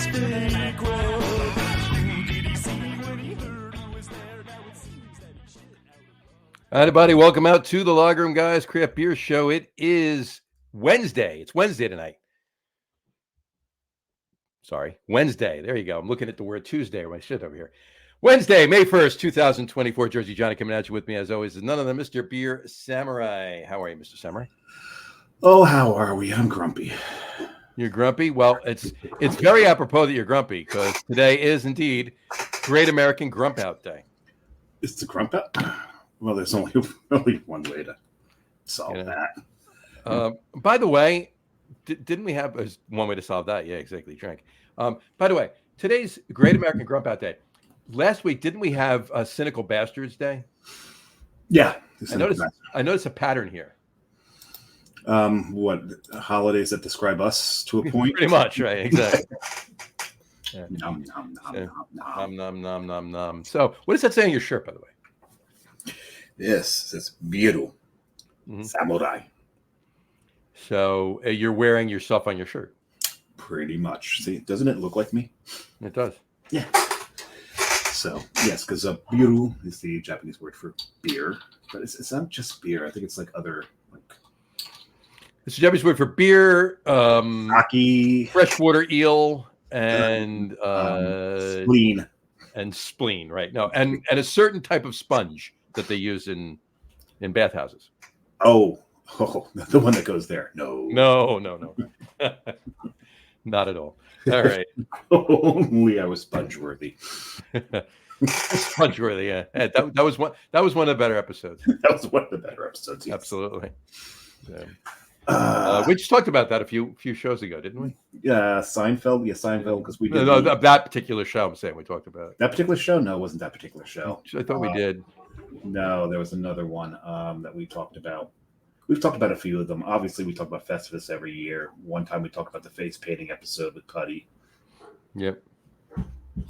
All right, everybody, welcome out to the Log Room Guys Craft Beer Show. It is Wednesday. It's Wednesday tonight. Sorry, Wednesday. There you go. I'm looking at the word Tuesday or my shit over here. Wednesday, May 1st, 2024. Jersey Johnny coming at you with me, as always, is none other than Mr. Beer Samurai. How are you, Mr. Samurai? Oh, how are we? I'm grumpy. You're grumpy? Well, it's very apropos that you're grumpy because today is indeed Great American Grump Out Day. It's the grump out? Well, there's only one way to solve that. By the way, didn't we have one way to solve that? Yeah, exactly. Drink. By the way, today's Great American Grump Out Day. Last week, didn't we have a Cynical Bastards Day? Yeah. I noticed a pattern here. What holidays that describe us to a point? Pretty much, right? Exactly. Yeah. Nom, nom, nom, nom, nom. Nom, nom, nom, nom. So, what does that say on your shirt, by the way? Yes, it's Biru. Samurai. So, you're wearing yourself on your shirt? Pretty much. See, doesn't it look like me? It does. Yeah. So, yes, because Biru is the Japanese word for beer. But it's not just beer. I think it's like other... It's a Japanese word for beer, sake, freshwater eel, and spleen. And spleen, right? No, and a certain type of sponge that they use in bathhouses. Oh, the one that goes there. No. Not at all. All right. Only I was sponge-worthy. Sponge-worthy, yeah. That was one of the better episodes. That was one of the better episodes, yes. Absolutely. Yeah. We just talked about that a few shows ago, didn't we? Yeah, Seinfeld. Yeah, Seinfeld, because we did. No, that particular show. I'm saying we talked about that particular show. No, it wasn't that particular show. I thought we did. No, there was another one that we talked about. We've talked about a few of them. Obviously, we talk about Festivus every year. One time we talked about the face painting episode with Putty. Yep.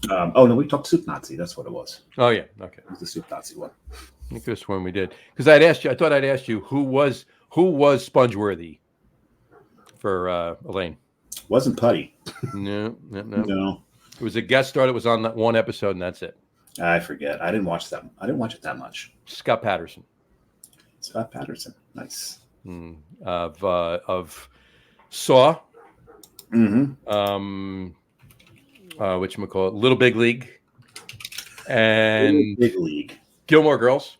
Oh no, we talked Soup Nazi. That's what it was. Oh yeah, okay. It was the Soup Nazi one. I think this one we did because I thought I'd asked you who was sponge-worthy for Elaine. Wasn't Putty. No. It was a guest star that was on that one episode, and that's it. I forget. I didn't watch that. I didn't watch it that much. Scott Patterson. Nice. Of Saw. Mm-hmm. Whatchamacallit, Little Big League. And Little Big League. Gilmore Girls.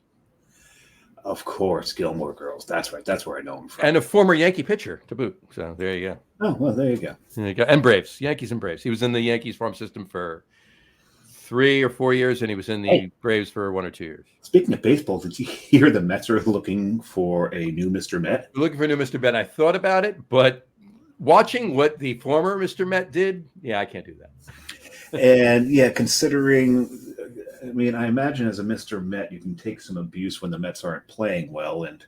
Of course, Gilmore Girls. That's right. That's where I know him from. And a former Yankee pitcher to boot. So there you go. Oh, well, there you go. And Braves. Yankees and Braves. He was in the Yankees farm system for 3 or 4 years, and he was in the Braves for 1 or 2 years. Speaking of baseball, did you hear the Mets are looking for a new Mr. Met? Looking for a new Mr. Met. I thought about it, but watching what the former Mr. Met did, I can't do that. And considering... I mean, I imagine as a Mr. Met, you can take some abuse when the Mets aren't playing well. And,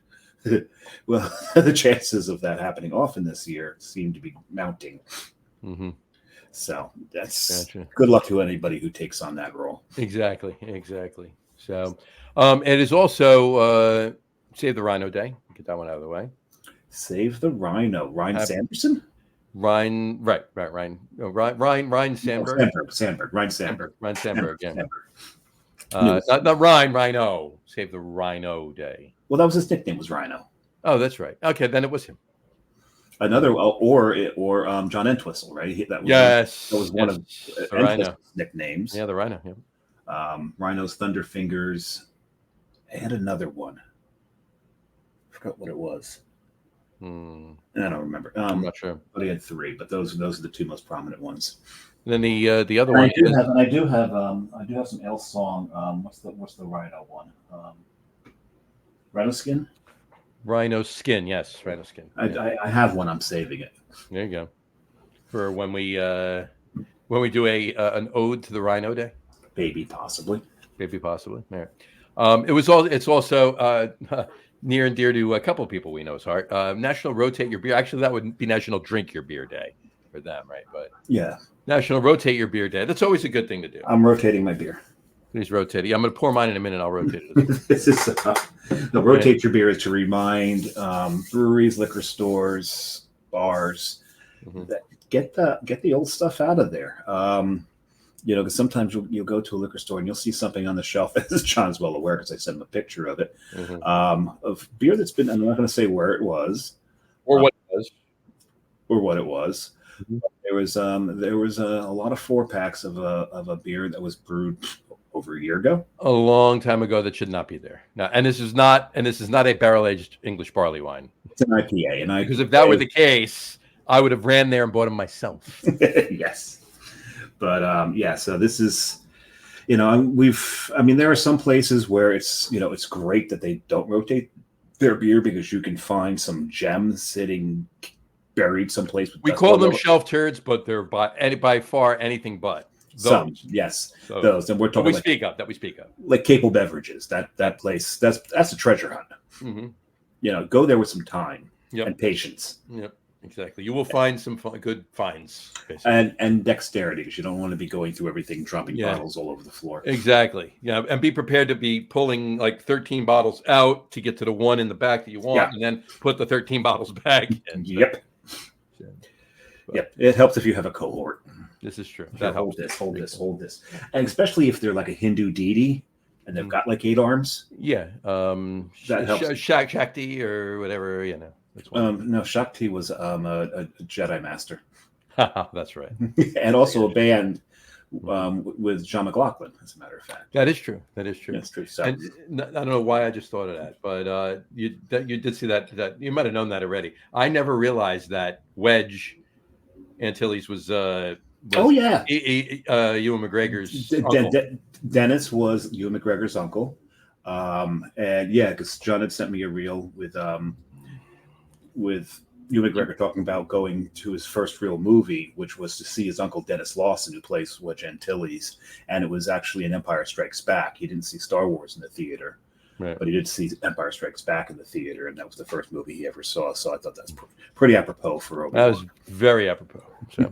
well, the chances of that happening often this year seem to be mounting. Mm-hmm. So that's good luck to anybody who takes on that role. Exactly. So it is also Save the Rhino Day. Get that one out of the way. Save the Rhino. Ryan Sanderson? Ryan Sandberg. Sandberg. Ryan Sandberg. Ryan Sandberg, yeah. Not Rhino. Save the Rhino Day. Well, that was his nickname, was Rhino. Oh, that's right. Okay, then it was him. Another, or John Entwistle, right? That was one of Entwistle's nicknames. Yeah, the Rhino. Yeah. Rhino's Thunderfingers, and another one. I forgot what it was. I don't remember. I'm not sure. But he had 3, but those are the 2 most prominent ones. And then the other one. I do have some L song. What's the Rhino one? Rhino Skin. Rhino Skin, yes, Rhino Skin. I have one. I'm saving it. There you go. For when we do an ode to the Rhino Day. Maybe possibly. Yeah. It's also near and dear to a couple of people we know's heart. National Rotate Your Beer. Actually, that would be National Drink Your Beer Day for them, right? But yeah, National Rotate Your Beer Day. That's always a good thing to do. I'm rotating my beer. He's rotating. I'm going to pour mine in a minute. I'll rotate it. This is rotate your beer is to remind breweries, liquor stores, bars that get the old stuff out of there. Because sometimes you'll go to a liquor store and you'll see something on the shelf, as John's well aware because I sent him a picture of it, of beer that's been, I'm not going to say where it was. Or what it was. Or what it was. Mm-hmm. There was a lot of 4-packs of a beer that was brewed over a year ago. A long time ago that should not be there. Now, and this is not a barrel-aged English barley wine. It's an IPA. Because if that were the case, I would have ran there and bought them myself. Yes. But so this is, there are some places where it's great that they don't rotate their beer because you can find some gems sitting buried someplace. We call them shelf turds, but they're by far anything but those. Some, yes, so, those. And we're talking that we speak of. Like Capel Beverages, that place, that's a treasure hunt. Mm-hmm. Go there with some time and patience. Yep. Exactly. You will find some good finds. Basically. And dexterity, because you don't want to be going through everything, dropping bottles all over the floor. Exactly. Yeah. And be prepared to be pulling like 13 bottles out to get to the one in the back that you want, and then put the 13 bottles back in. Yep. Yep. It helps if you have a cohort. This is true. That hold this. And especially if they're like a Hindu deity and they've got like 8 arms. Yeah. That helps. Shakti or whatever, No, Shakti was a Jedi master. That's right. And also a band with John McLaughlin, as a matter of fact. That is true. That's true. So. And I don't know why I just thought of that, but you did see that you might have known that already. I never realized that Wedge Antilles was Ewan McGregor's uncle. Dennis was Ewan McGregor's uncle. Because John had sent me a reel with Ewan McGregor talking about going to his first real movie, which was to see his uncle Dennis Lawson, who plays Wedge Antilles, and it was actually an Empire Strikes Back. He didn't see Star Wars in the theater, but he did see Empire Strikes Back in the theater, and that was the first movie he ever saw. So I thought that's pretty apropos for Obi-Wan. That was very apropos. So.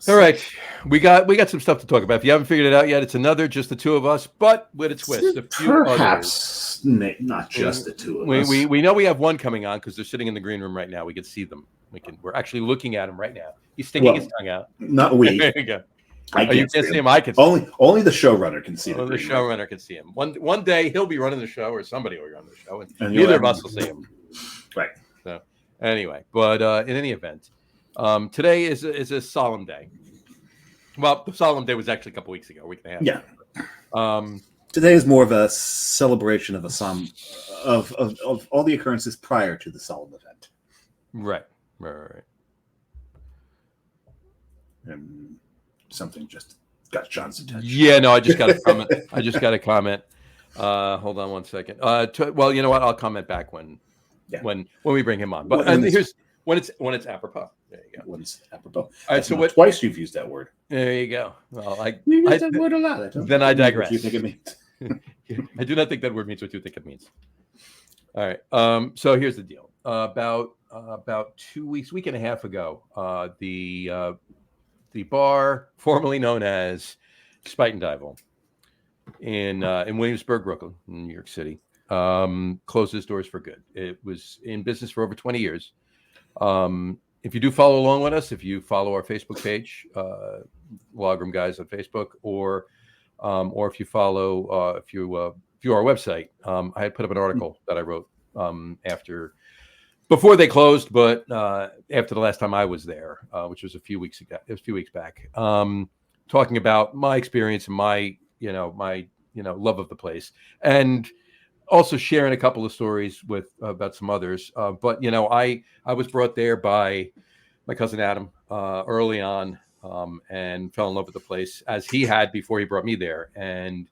All right, we got some stuff to talk about. If you haven't figured it out yet, it's another just the two of us, but with a twist. Perhaps not just the two of us. We know we have one coming on because they're sitting in the green room right now. We can see them. We're actually looking at him right now. He's sticking his tongue out. Not we. There you go. You can't see him. I can. See only the showrunner can see him. Only the showrunner can see him. One day he'll be running the show, or somebody will run the show, and neither of us will see him. Right. So anyway, but in any event. Today is a solemn day. Well, the solemn day was actually a couple weeks ago, a week and a half. Yeah. Today is more of a celebration of of all the occurrences prior to the solemn event. Right. And something just got John's attention. Yeah, no, I just got a comment. Hold on one second. Well, you know what? I'll comment back when we bring him on. But here's when it's apropos. There you go. When it's apropos. All right. So twice you've used that word. There you go. Well, you use that word a lot. Then I digress. What you think it means? I do not think that word means what you think it means. All right. So here's the deal. About 2 weeks, week and a half ago, the bar formerly known as Spuyten Duyvil in Williamsburg, Brooklyn, in New York City, closed its doors for good. It was in business for over 20 years. If you do follow along with us, if you follow our Facebook page, Logroom Guys on Facebook, or if you follow if you our website, I had put up an article that I wrote before they closed, but after the last time I was there, which was a few weeks ago. It was a few weeks back, talking about my experience and my love of the place, and also sharing a couple of stories about some others. But I was brought there by my cousin Adam early on, and fell in love with the place as he had before he brought me there, and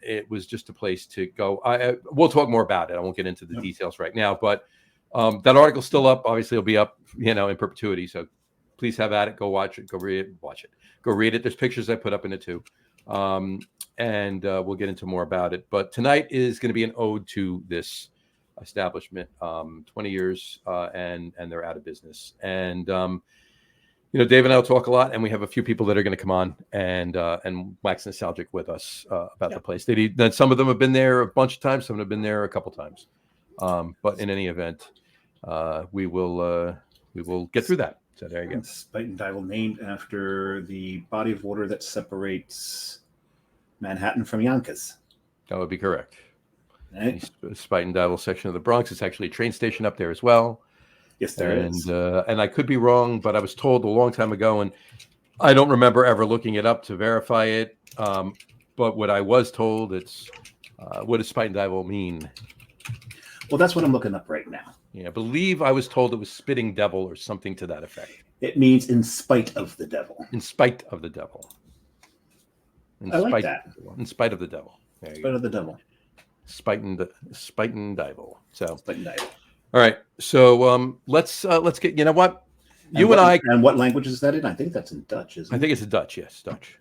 it was just a place to go. We'll talk more about it. I won't get into the details right now, but that article's still up. Obviously, it'll be up, in perpetuity. So please have at it. Go watch it. Go read it. Watch it. Go read it. There's pictures I put up in it too. And we'll get into more about it. But tonight is going to be an ode to this establishment. 20 years, and they're out of business. And Dave and I will talk a lot, and we have a few people that are going to come on and wax nostalgic with us about the place. Some of them have been there a bunch of times. Some have been there a couple times. But in any event, we will get through that. So there you go. Spuyten Duyvil, named after the body of water that separates Manhattan from Yonkers. That would be correct. Right? The Spuyten Duyvil section of the Bronx. It's actually a train station up there as well. Yes, there is. And I could be wrong, but I was told a long time ago, and I don't remember ever looking it up to verify it. But what I was told, it's what does Spuyten Duyvil mean? Well, that's what I'm looking up right now. Yeah, I believe I was told it was spitting devil or something to that effect. It means in spite of the devil. In spite of the devil. I like that. In spite of the devil. In spite of the devil. Spuyten Duyvil. So. Spuyten Duyvil. All right. So let's get. You know what? And what language is that in? I think that's in Dutch, isn't it? I think it's in Dutch. Yes, Dutch.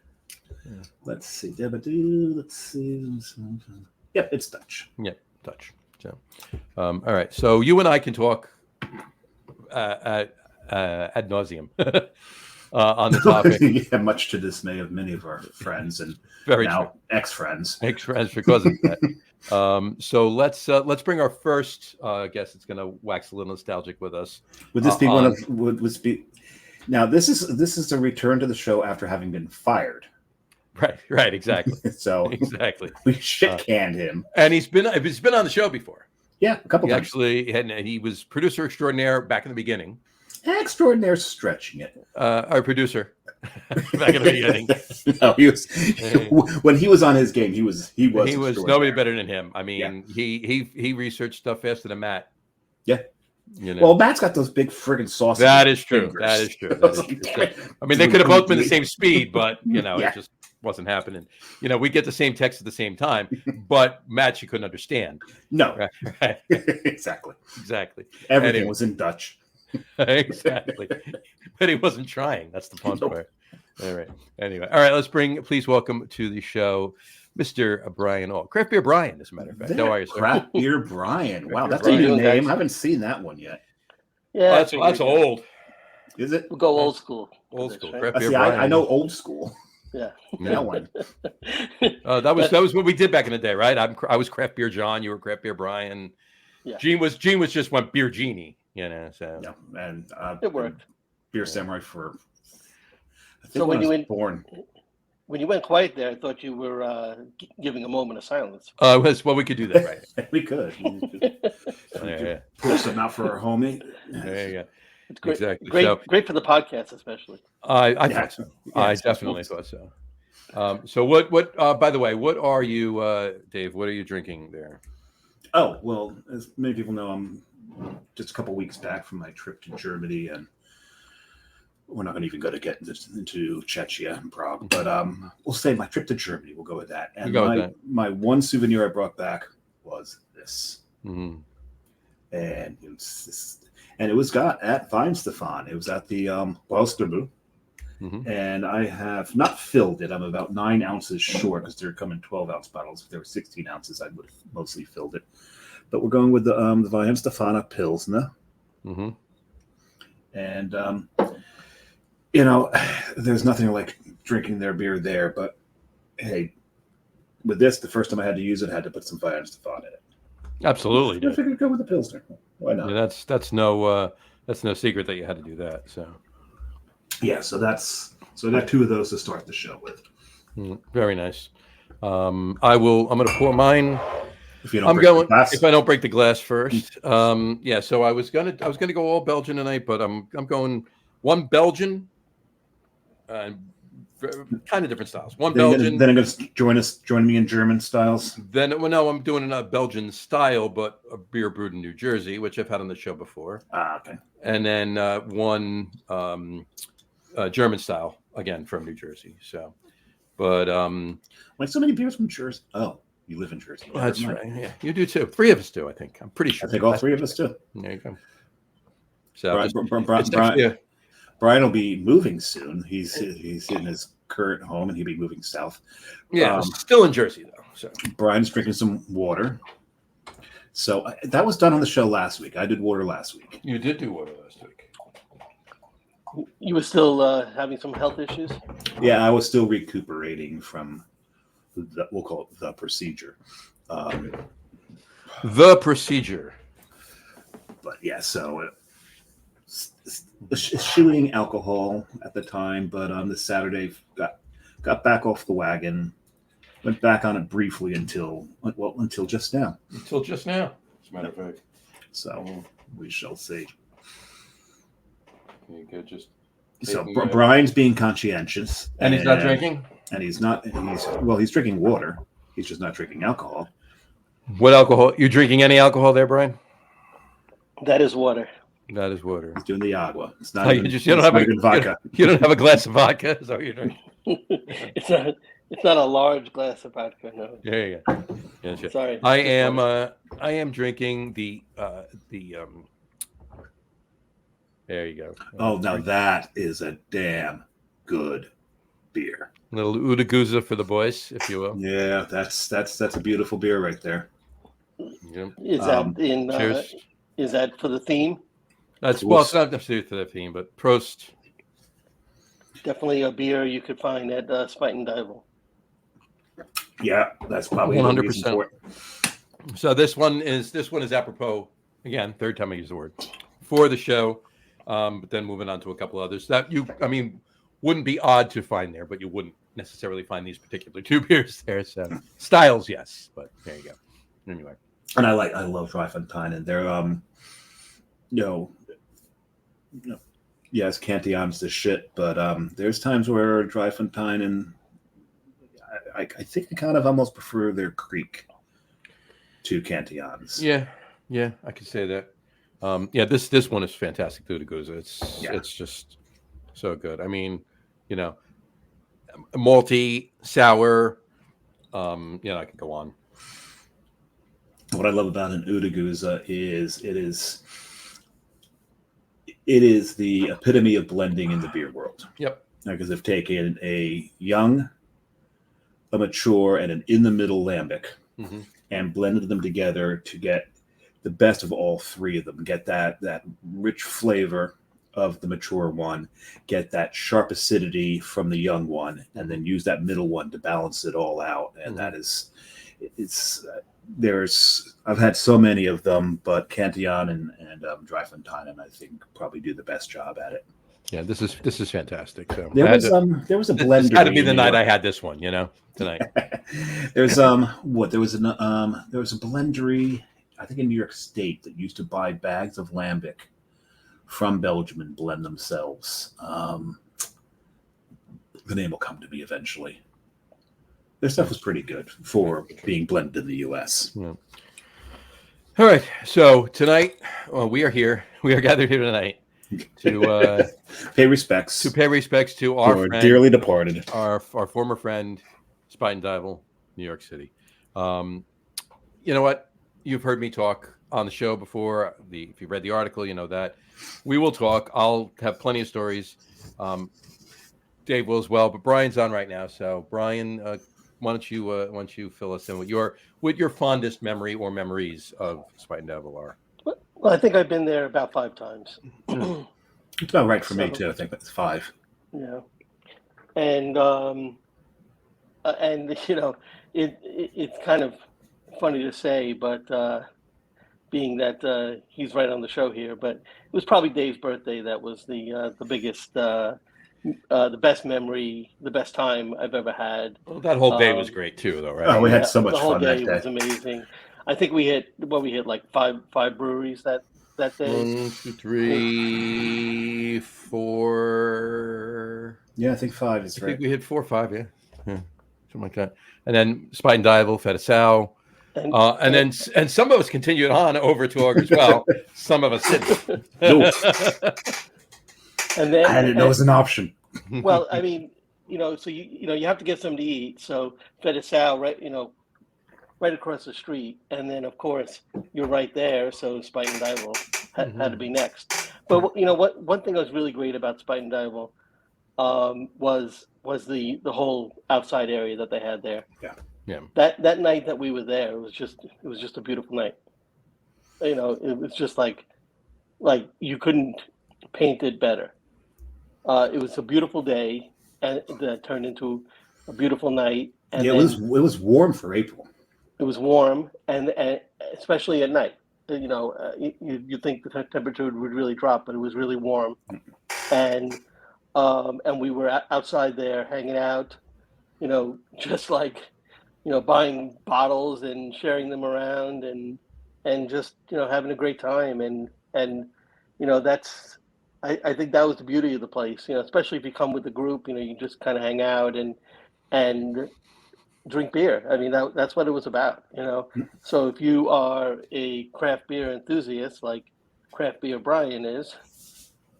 Yeah. Let's see. Let's see. Yep, it's Dutch. Yep, Dutch. So, all right. So you and I can talk ad nauseum on the topic. Yeah, much to dismay of many of our friends and ex-friends. Ex-friends because of that. So let's bring our first guest. It's going to wax a little nostalgic with us. Would this be would this be? Now this is a return to the show after having been fired. Right, exactly. So exactly, we shit-canned him, and he's been on the show before. Yeah, a couple times. Actually, he was producer extraordinaire back in the beginning. Extraordinaire stretching it. Our producer back in the beginning. No, he was when he was on his game. He was nobody better than him. I mean, he researched stuff faster than Matt. Yeah. You know. Well, Matt's got those big friggin' sauces. That is true. That is true. I mean, they could have both been the same speed, but it just wasn't happening. We get the same text at the same time, but Matt, you couldn't understand. No. Right. Exactly. Everything was in Dutch. Exactly. But he wasn't trying. That's the fun part. All right. Anyway. All right. Please welcome to the show, Mr. Brian Ault. Craft Beer Brian, as a matter of fact. How are you, sir? Craft Beer Brian. Wow, that's a new name. I haven't seen that one yet. Yeah. That's old. Is it? We'll go old school. Old school. Right? Beer Brian. I know old school. Yeah. That one. That was what we did back in the day, right? I was Craft Beer John. You were Craft Beer Brian. Yeah. Gene was just went Beer Genie. So yeah, and it worked. Beer Samurai for. I think so when you went born. When you went quiet there, I thought you were giving a moment of silence. We could do that, right? We could. Pull something out for our homie. There you go. It's great. Exactly. Great for the podcast, especially. I thought so. I definitely thought so. So what? By the way, what are you, Dave? What are you drinking there? Oh well, as many people know, I'm just a couple weeks back from my trip to Germany, and we're not going to even get into Czechia and Prague, but we'll say my trip to Germany. We'll go with that. And my one souvenir I brought back was this, and it was got at Weihenstephan. It was at the Wilsterbu, and I have not filled it. I'm about 9 ounces short because they're coming 12-ounce bottles. If they were 16 ounces, I would have mostly filled it. But we're going with the Weihenstephan Pilsner. And, there's nothing like drinking their beer there. But, hey, with this, the first time I had to use it, I had to put some Weihenstephan in it. Absolutely. I figured go with the Pilsner. Why not? Yeah, that's no secret that you had to do that. So, yeah, so I got 2 of those to start the show with. Very nice. I'm going to pour mine. If I don't break the glass first. Yeah. So I was gonna go all Belgian tonight, but I'm going one Belgian, kind of different styles. One Belgian. Then I'm going to join me in German styles. I'm doing a Belgian style, but a beer brewed in New Jersey, which I've had on the show before. Okay. And then one German style again from New Jersey. So, but like so many beers from Jersey. Oh. You live in Jersey. That's right. Yeah, you do too. 3 of us do, I think. I'm pretty sure. I think all 3 of us do. There you go. So Brian will be moving soon. He's in his current home, and he'll be moving south. Yeah, still in Jersey though. So Brian's drinking some water. So that was done on the show last week. I did water last week. You did do water last week. You were still having some health issues? Yeah, I was still recuperating from. We'll call it the procedure. The procedure. But yeah, so eschewing alcohol at the time, but this Saturday got back off the wagon. Went back on it briefly until just now. Until just now, as a matter of fact. So we shall see. You could just. So Brian's being conscientious, And he's not drinking. And he's drinking water. He's just not drinking alcohol. What alcohol? You drinking any alcohol there, Brian? That is water. That is water. He's doing the agua. It's not. You don't have vodka. You don't have a glass of vodka. Is that what you're drinking? It's not a large glass of vodka. No. There you go. Yeah, sure. Sorry. I am drinking the. There you go. Oh, now that is a damn good beer. Little Udaguza for the boys, if you will. Yeah, that's a beautiful beer right there. Yeah. Is that is that for the theme? It's not necessarily for the theme, but Prost. Definitely a beer you could find at Spuyten Duyvil. Yeah, that's probably 100%. So this one is apropos. Again, third time I use the word for the show. But then moving on to a couple others that wouldn't be odd to find there, but you wouldn't necessarily find these particular two beers there. So styles, yes, but there you go. Anyway, and I love Dryfontein, they're yes, Cantillon's the shit, but there's times where Dryfontein and I think I kind of almost prefer their Creek to Cantillon's. Yeah, I could say that. This one is fantastic, Udaguza. It's just so good. I mean, malty, sour. I could go on. What I love about an Udaguza is it is the epitome of blending in the beer world. Yep. Because they've taken a young, a mature, and an in-the-middle lambic and blended them together to get the best of all three of them. Get that rich flavor of the mature one, get that sharp acidity from the young one, and then use that middle one to balance it all out. And that is, I've had so many of them, but Cantillon and Dryfontein, I think, probably do the best job at it. Yeah, this is fantastic. So there was a blender. This had to be the night I had this one, tonight. There was a blendery, I think in New York State, that used to buy bags of lambic from Belgium and blend themselves. The name will come to me eventually. Their stuff was pretty good for being blended in the U.S. Yeah. All right, so tonight we are here. We are gathered here tonight to pay respects to our friend, dearly departed, our former friend, Spuyten Duyvil, New York City. You know what? You've heard me talk on the show before. If you read the article, you know that. We will talk. I'll have plenty of stories. Dave will as well, but Brian's on right now. So Brian, why don't you fill us in with your fondest memory or memories of Spuyten Duyvil are? Well, I think I've been there about 5 times. It's about right for me too. I think that's 5. Yeah, and it's kind of funny to say, but being that he's right on the show here, but it was probably Dave's birthday that was the biggest, the best memory, the best time I've ever had. Well, that whole day was great too, though, right? Oh, we had so much fun that day. The whole day was amazing. I think we hit like five breweries that day. 1, 2, 3, 4. Yeah, I think 5 is I right. think we hit 4 or 5, yeah, something like that. And then Spuyten Duyvil, Fedasau. And some of us continued on over to August as well. Some of us didn't. And then I didn't know it was an option. Well, I mean, so you have to get something to eat. So Fedasau, right across the street, and then of course you're right there. So Spuyten Duyvil had to be next. But one thing that was really great about Spuyten Duyvil was the whole outside area that they had there. Yeah. Yeah. That night that we were there, it was just a beautiful night. It was just like you couldn't paint it better. It was a beautiful day, and that turned into a beautiful night. And it was warm for April. It was warm, and especially at night. you think the temperature would really drop, but it was really warm, and we were outside there hanging out, just like, buying bottles and sharing them around, and just, having a great time, and that's, I think that was the beauty of the place, especially if you come with the group, you just kind of hang out and drink beer. I mean, that's what it was about, So if you are a craft beer enthusiast, like Craft Beer Brian is,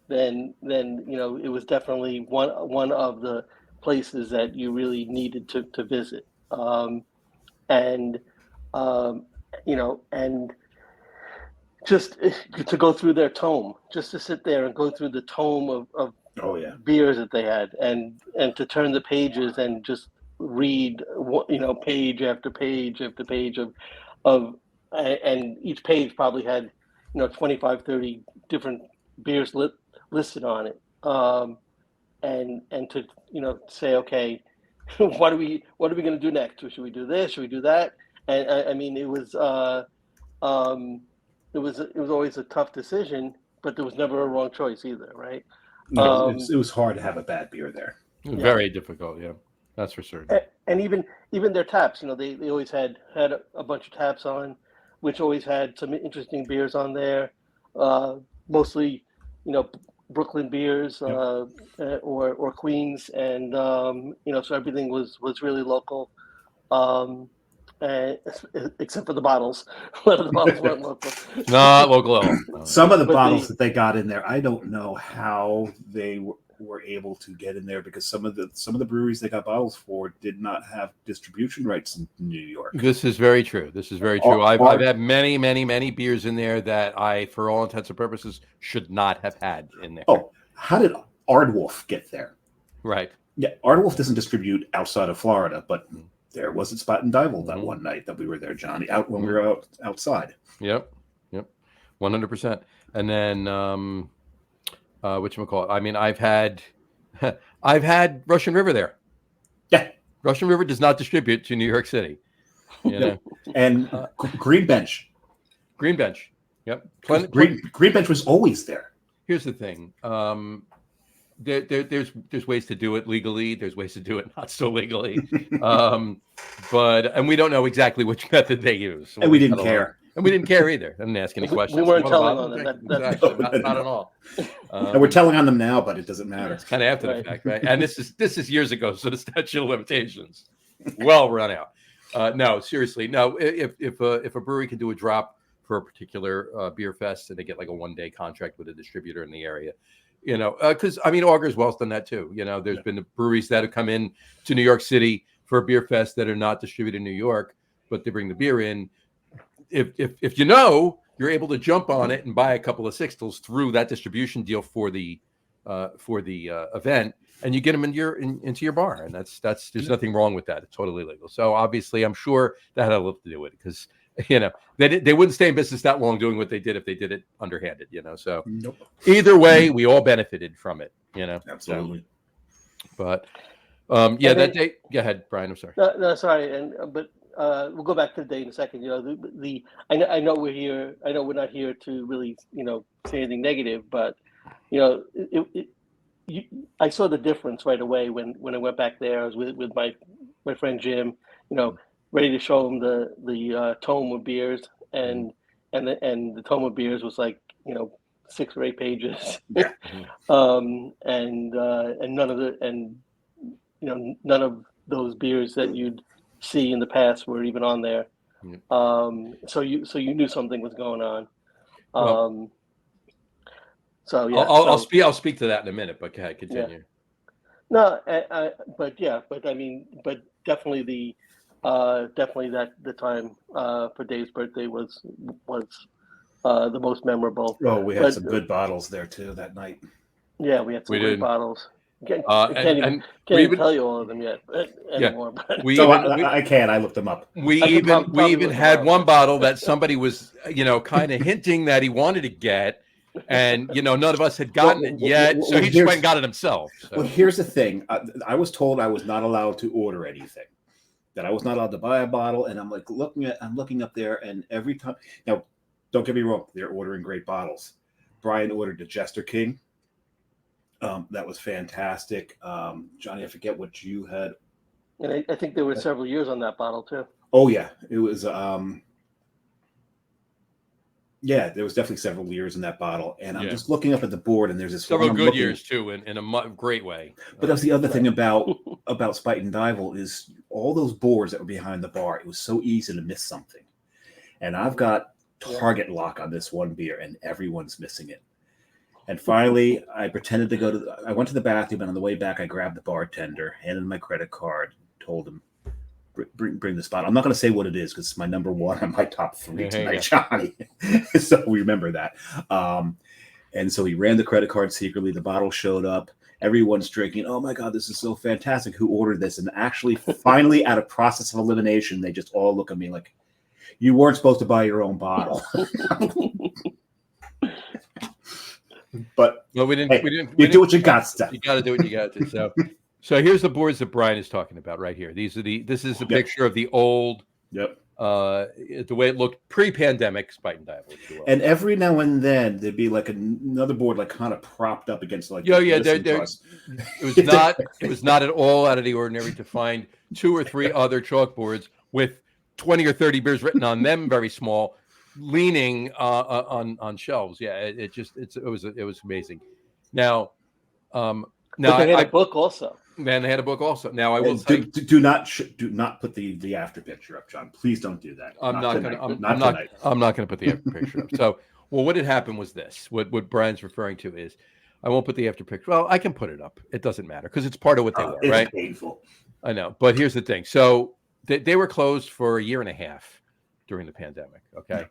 then it was definitely one of the places that you really needed to visit, and and just to go through their tome, just to sit there and go through the tome of Oh yeah. beers that they had, and to turn the pages and just read, page after page after page of and each page probably had 25, 30 different beers listed on it, and to say, okay, what are we going to do next? Should we do this? Should we do that? And I mean, it was always a tough decision, but there was never a wrong choice either, right? No, it was hard to have a bad beer there. Very difficult, yeah, that's for certain. And even their taps, they always had a bunch of taps on, which always had some interesting beers on there, mostly Brooklyn beers, or Queens, and so everything was really local, except for the bottles. A lot of the bottles weren't local. Not local at all. Some of the bottles that they got in there, I don't know how they were able to get in there, because some of the breweries they got bottles for did not have distribution rights in New York. This is very true. I've had many beers in there that I, for all intents and purposes, should not have had in there. Oh, how did Ardwolf get there? Right. Yeah, Ardwolf doesn't distribute outside of Florida, but there was at Spuyten Duyvil that one night that we were there, Johnny, out when we were outside. Yep, 100%. And then whatchamacallit? I mean, I've had Russian River there. Yeah, Russian River does not distribute to New York City. And Green Bench. Yep. Green Bench was always there. Here's the thing. There's ways to do it legally. There's ways to do it not so legally. But we don't know exactly which method they use. And we didn't care. And we didn't care either. I didn't ask any questions. We weren't telling on them. Not at all. And we're telling on them now, but it doesn't matter. It's kind of after the fact, right? And this is years ago, so the statute of limitations well run out. No, seriously, no. If a brewery can do a drop for a particular beer fest, and they get like a 1-day contract with a distributor in the area, because Auger's Well's done that too. There's been breweries that have come in to New York City for a beer fest that are not distributed in New York, but they bring the beer in. If you're able to jump on it and buy a couple of sixtels through that distribution deal for the event, and you get them into your bar, and that's there's nothing wrong with that. It's totally legal. So obviously, I'm sure that had a little to do with it, because they wouldn't stay in business that long doing what they did if they did it underhanded. So nope. Either way, we all benefited from it. Absolutely. So, but that day. Go ahead, Brian. I'm sorry. No, sorry, but. We'll go back to the day in a second. I know we're here. I know we're not here to really, say anything negative, but I saw the difference right away when I went back there. I was with my friend Jim, ready to show him the tome of beers, and the tome of beers was like 6 or 8 pages, and none of those beers that you'd see in the past were even on there. So you knew something was going on. I'll speak to that in a minute, but go ahead, continue. No, but definitely that the time for Dave's birthday was the most memorable. Oh, we had some good bottles there too that night. Yeah, we had some great bottles. Can't even tell you all of them yet anymore. But I can. I looked them up. We even had one bottle that somebody was, kind of hinting that he wanted to get, and none of us had gotten it yet, so he just went and got it himself. So. Well, here's the thing. I was told I was not allowed to order anything. That I was not allowed to buy a bottle, and I'm looking up there, and every time now, don't get me wrong, they're ordering great bottles. Brian ordered the Jester King. That was fantastic. Johnny, I forget what you had. And I think there were several years on that bottle too. Oh yeah, it was. Yeah, there was definitely several years in that bottle, and I'm just looking up at the board, and there's this several good years too, in a great way. But that's the other thing about Spuyten Duyvil is all those boards that were behind the bar. It was so easy to miss something, and I've got target lock on this one beer, and everyone's missing it. And finally, I pretended to go I went to the bathroom, and on the way back, I grabbed the bartender, handed him my credit card, told him, bring this bottle. I'm not going to say what it is because it's my number one on my top three tonight, Johnny. So we remember that. And so he ran the credit card secretly. The bottle showed up. Everyone's drinking. Oh my God, this is so fantastic. Who ordered this? And actually, finally, out of process of elimination, they just all look at me like, you weren't supposed to buy your own bottle. But no, we didn't. Hey, we didn't. You do what you got to. You got to do what you got to. So here's the boards that Brian is talking about right here. This is a picture of the old. Yep. The way it looked pre-pandemic Spuyten Duyvil. And every now and then there'd be like another board like kind of propped up against like. It was not at all out of the ordinary to find 2 or 3 other chalkboards with 20 or 30 beers written on them, very small, leaning on shelves. Yeah, it was amazing. Now, but they had a book also. Man, they had a book also. Now I will do not put the after picture up, John. Please don't do that. I'm not going to put the after picture up. So, well, what had happened was this. What Brian's referring to is, I won't put the after picture. Well, I can put it up. It doesn't matter because it's part of what they were, right? It's painful. I know, but here's the thing. So they were closed for a year and a half during the pandemic. Okay,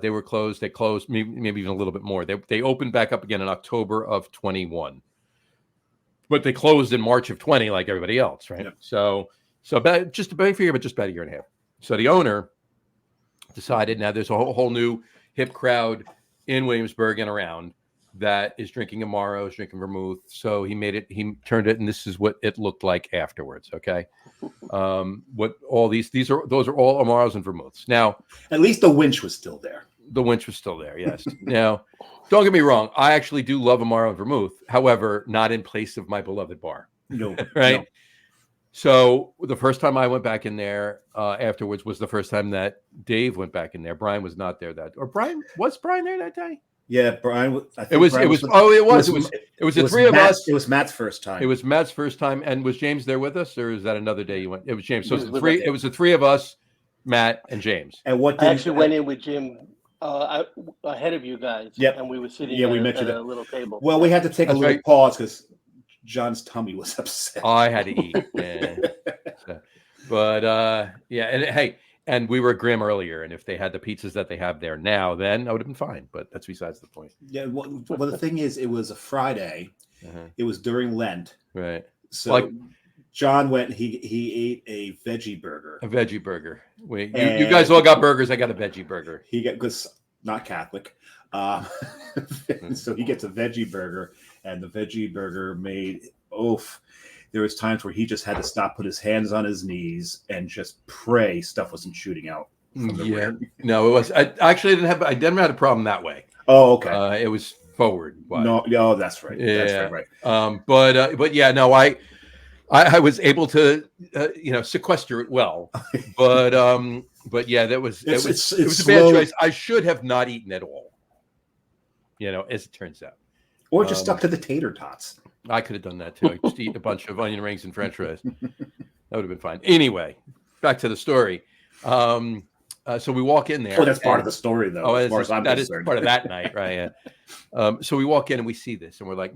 they were closed. They closed maybe even a little bit more. They opened back up again in October of 21. But they closed in March of 20, like everybody else, right? Yep. So about just about a year and a half. So the owner decided now there's a whole new hip crowd in Williamsburg and around that is drinking Amaros, drinking vermouth. So he turned it, and this is what it looked like afterwards. Okay, what all those are all Amaros and vermouths. Now, at least the winch was still there. The winch was still there, yes. Now, don't get me wrong. I actually do love Amaro and vermouth. However, not in place of my beloved bar. No. Right? No. So the first time I went back in there afterwards was the first time that Dave went back in there. Brian was not there was Brian there that day? Yeah, Brian. It was the three of us. It was Matt's first time. It was Matt's first time. And was James there with us, or is that another day you went? It was James. So it was the three of us, Matt and James. And I actually went in with Jim ahead of you guys. Yep. And we were sitting at a little table. Well, we had to take a little pause because John's tummy was upset. I had to eat. And we were at Grimm earlier, and if they had the pizzas that they have there now, then I would have been fine. But that's besides the point. Yeah. Well, the thing is, it was a Friday. It was during Lent. Right. So John went. He ate a veggie burger. A veggie burger. You guys all got burgers. I got a veggie burger. He got because not Catholic, so he gets a veggie burger, and the veggie burger made there was times where he just had to stop, put his hands on his knees, and just pray stuff wasn't shooting out. No, it was. I didn't have a problem that way. Oh, okay. It was forward. No, that's right. Yeah. That's right. But yeah, no, I was able to sequester it well, but yeah, it was a bad choice. I should have not eaten at all, as it turns out, or just stuck to the tater tots. I could have done that too. Just eat a bunch of onion rings and French fries. That would have been fine. Anyway, back to the story. So we walk in there. Oh, that's part of the story, though. That is part of that night, right? Yeah. So we walk in and we see this, and we're like,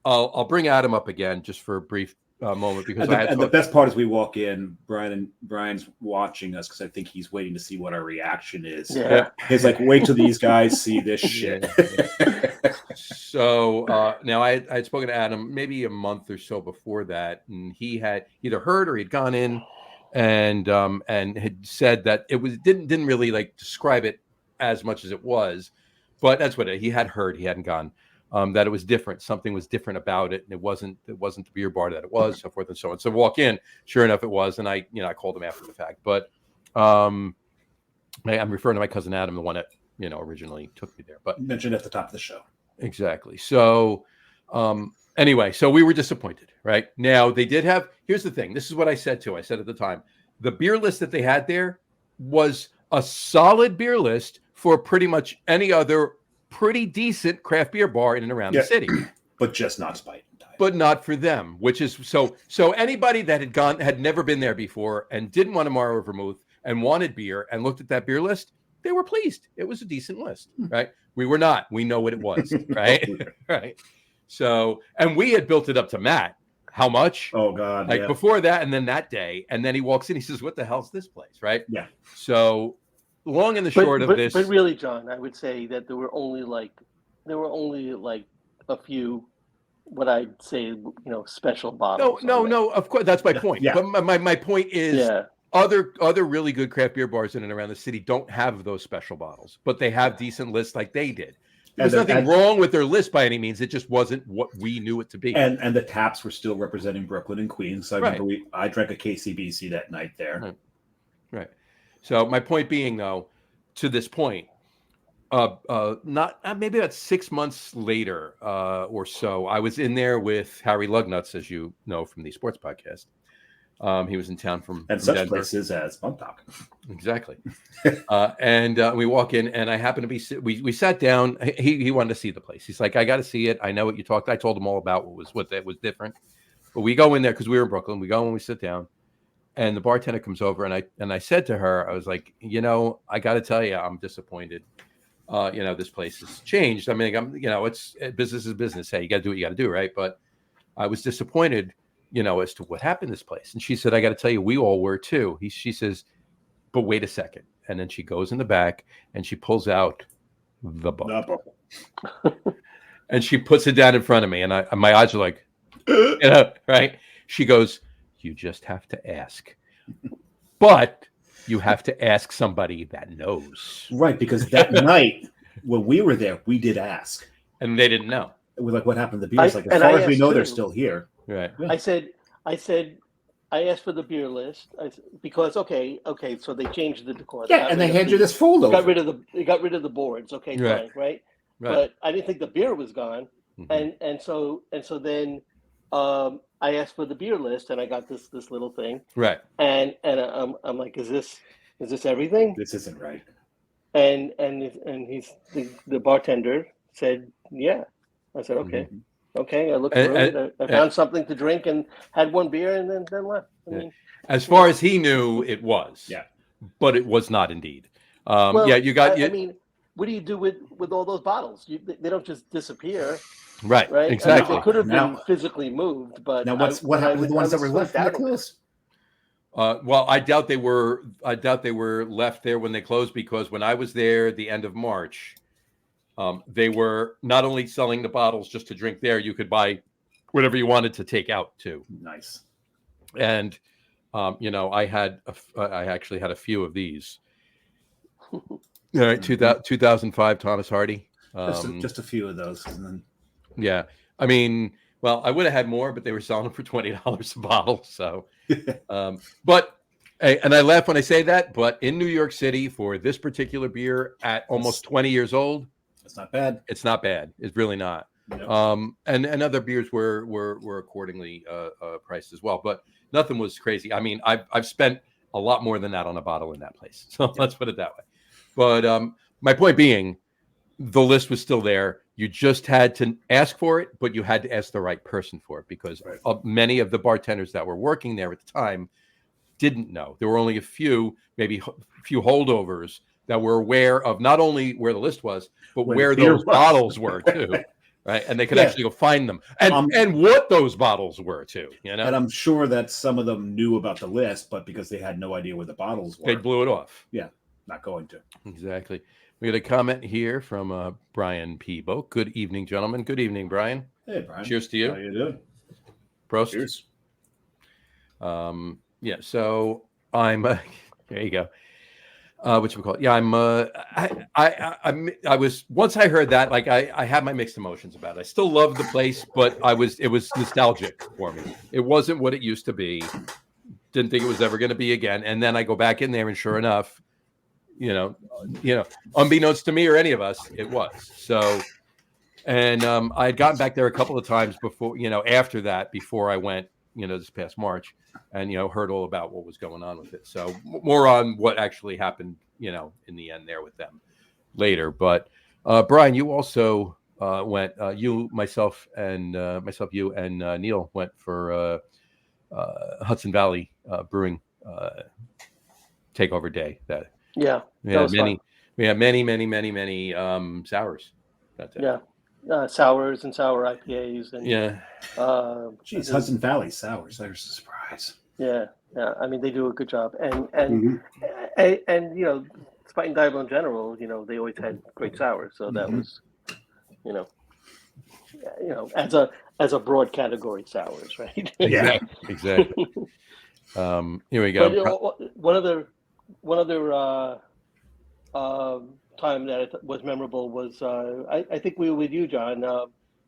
I'll bring Adam up again just for a brief moment because the best part is we walk in. Brian's watching us because I think he's waiting to see what our reaction is. Yeah. He's like, wait till these guys see this shit. So now I had spoken to Adam maybe a month or so before that, and he had either heard or he'd gone in and had said that it didn't really like describe it as much as it was, but that's what he had heard. He hadn't gone. That it was different. Something was different about it, and it wasn't the beer bar that it was, so forth and so on. So walk in, sure enough, it was, and I called him after the fact. But I'm referring to my cousin Adam, the one that originally took me there, but mentioned at the top of the show. Exactly. So anyway, so we were disappointed, right? Now they did have. Here's the thing. This is what I said too. I said at the time, the beer list that they had there was a solid beer list for pretty much any other pretty decent craft beer bar in and around the city, but just not Spuyten Duyvil. But not for them, which is so anybody that had never been there before and didn't want a Marrow vermouth and wanted beer and looked at that beer list, they were pleased. It was a decent list, right? We were not. We know what it was, right? Right. So, and we had built it up to Matt. How much? Oh God! Like before that, and then that day, and then he walks in. He says, "What the hell's this place?" Right? Yeah. So, long and the short of this, but really, John, I would say that there were only like a few, what I'd say, special bottles. No. Of course, that's my point. Yeah. But my point is, other really good craft beer bars in and around the city don't have those special bottles, but they have decent lists like they did. There's nothing wrong with their list by any means. It just wasn't what we knew it to be. And the taps were still representing Brooklyn and Queens. So I remember I drank a KCBC that night there. Right. So my point being, though, to this point, not maybe about 6 months later or so, I was in there with Harry Lugnuts, as you know from the sports podcast. He was in town from such Denver. Places as Bump Talk. Exactly. And we walk in, and I happen to be we sat down. He wanted to see the place. He's like, I got to see it. I know what you talked. I told him all about what that was different. But we go in there because we were in Brooklyn. We go and we sit down, and the bartender comes over, and I said to her, I was like, I got to tell you, I'm disappointed. This place has changed. I mean, it's business is business. Hey, you got to do what you got to do, right? But I was disappointed, as to what happened to this place. And she said, I got to tell you, we all were too. She says, but wait a second. And then she goes in the back and she pulls out the book. And she puts it down in front of me. And my eyes are like, right? She goes, you just have to ask. But you have to ask somebody that knows. Right, because that night when we were there, we did ask. And they didn't know. We're like, what happened to the beers? As far as we know, they're still here. Right. Yeah. I said, I asked for the beer list because okay, so they changed the decor. Yeah, and they hand you this folder. Got rid of the boards. Okay, fine, right? But I didn't think the beer was gone, and so then I asked for the beer list, and I got this little thing. Right. And I'm like, is this everything? This isn't right. And he's the bartender said, yeah. I said, okay. Mm-hmm. Okay, I looked through it. I found something to drink and had one beer and then left. I mean, as far as he knew, it was. Yeah. But it was not indeed. You got. I mean, what do you do with all those bottles? They don't just disappear. Right. Right. Exactly. I mean, they could have been physically moved, but now what happened with the ones that were left when they closed? Well, I doubt they were left there when they closed, because when I was there the end of March, they were not only selling the bottles just to drink there, you could buy whatever you wanted to take out too. Nice. And, I actually had a few of these. All right. 2005 Thomas Hardy. Just a few of those. And then... Yeah. I mean, well, I would have had more, but they were selling them for $20 a bottle. So, but, and I laugh when I say that, but in New York City for this particular beer at almost 20 years old, it's not bad. It's not bad. It's really not. No. And other beers were accordingly priced as well, but nothing was crazy. I mean, I've spent a lot more than that on a bottle in that place. So let's put it that way. But my point being, the list was still there. You just had to ask for it, but you had to ask the right person for it, because many of the bartenders that were working there at the time didn't know. There were only a few, maybe a few holdovers that were aware of not only where the list was, but where those bottles were too, right? And they could actually go find them and what those bottles were too, And I'm sure that some of them knew about the list, but because they had no idea where the bottles were, they blew it off. Yeah, not going to. Exactly. We got a comment here from Brian P. Boak. Good evening, gentlemen. Good evening, Brian. Hey, Brian. Cheers to you. How you doing? Prost. Cheers. Yeah. So I'm. There you go. What you call it? Yeah, I was, once I heard that, like I had my mixed emotions about it. I still love the place, but it was nostalgic for me. It wasn't what it used to be. Didn't think it was ever going to be again. And then I go back in there, and sure enough, unbeknownst to me or any of us, it was. So, and I had gotten back there a couple of times before, after that, before I went, this past March, and heard all about what was going on with it. So more on what actually happened, in the end there with them later. But Brian, you also went. You, myself, you, and Neil went for Hudson Valley Brewing takeover day. That that was fun. We had many sours that day. Yeah, sours and sour IPAs and Geez, Hudson Valley sours. There's a surprise. Yeah. I mean, they do a good job, and Spuyten Duyvil in general, they always had great sours, so that was, as a broad category, sours, right? Yeah, exactly. Here we go. But, one other time that was memorable was I think we were with you, John,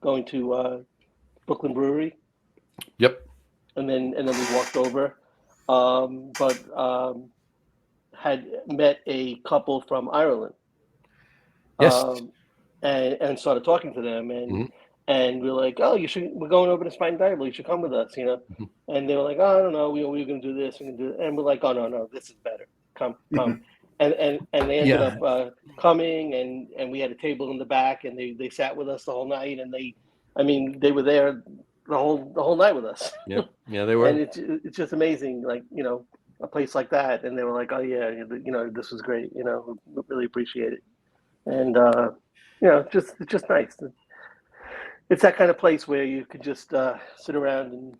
going to Brooklyn Brewery. Yep. And then we walked over, but had met a couple from Ireland. Yes. And started talking to them, and we were like, oh, we're going over to Spuyten Duyvil, you should come with us, Mm-hmm. And they were like, oh, I don't know, we were going to do this, and we're like, oh no, this is better. Come. And they ended up coming, and we had a table in the back, and they sat with us the whole night, and they were there the whole night with us. Yeah, they were. And it's just amazing, like, a place like that, and they were like, oh yeah, this was great, we really appreciate it, and it's just nice. It's that kind of place where you could just sit around and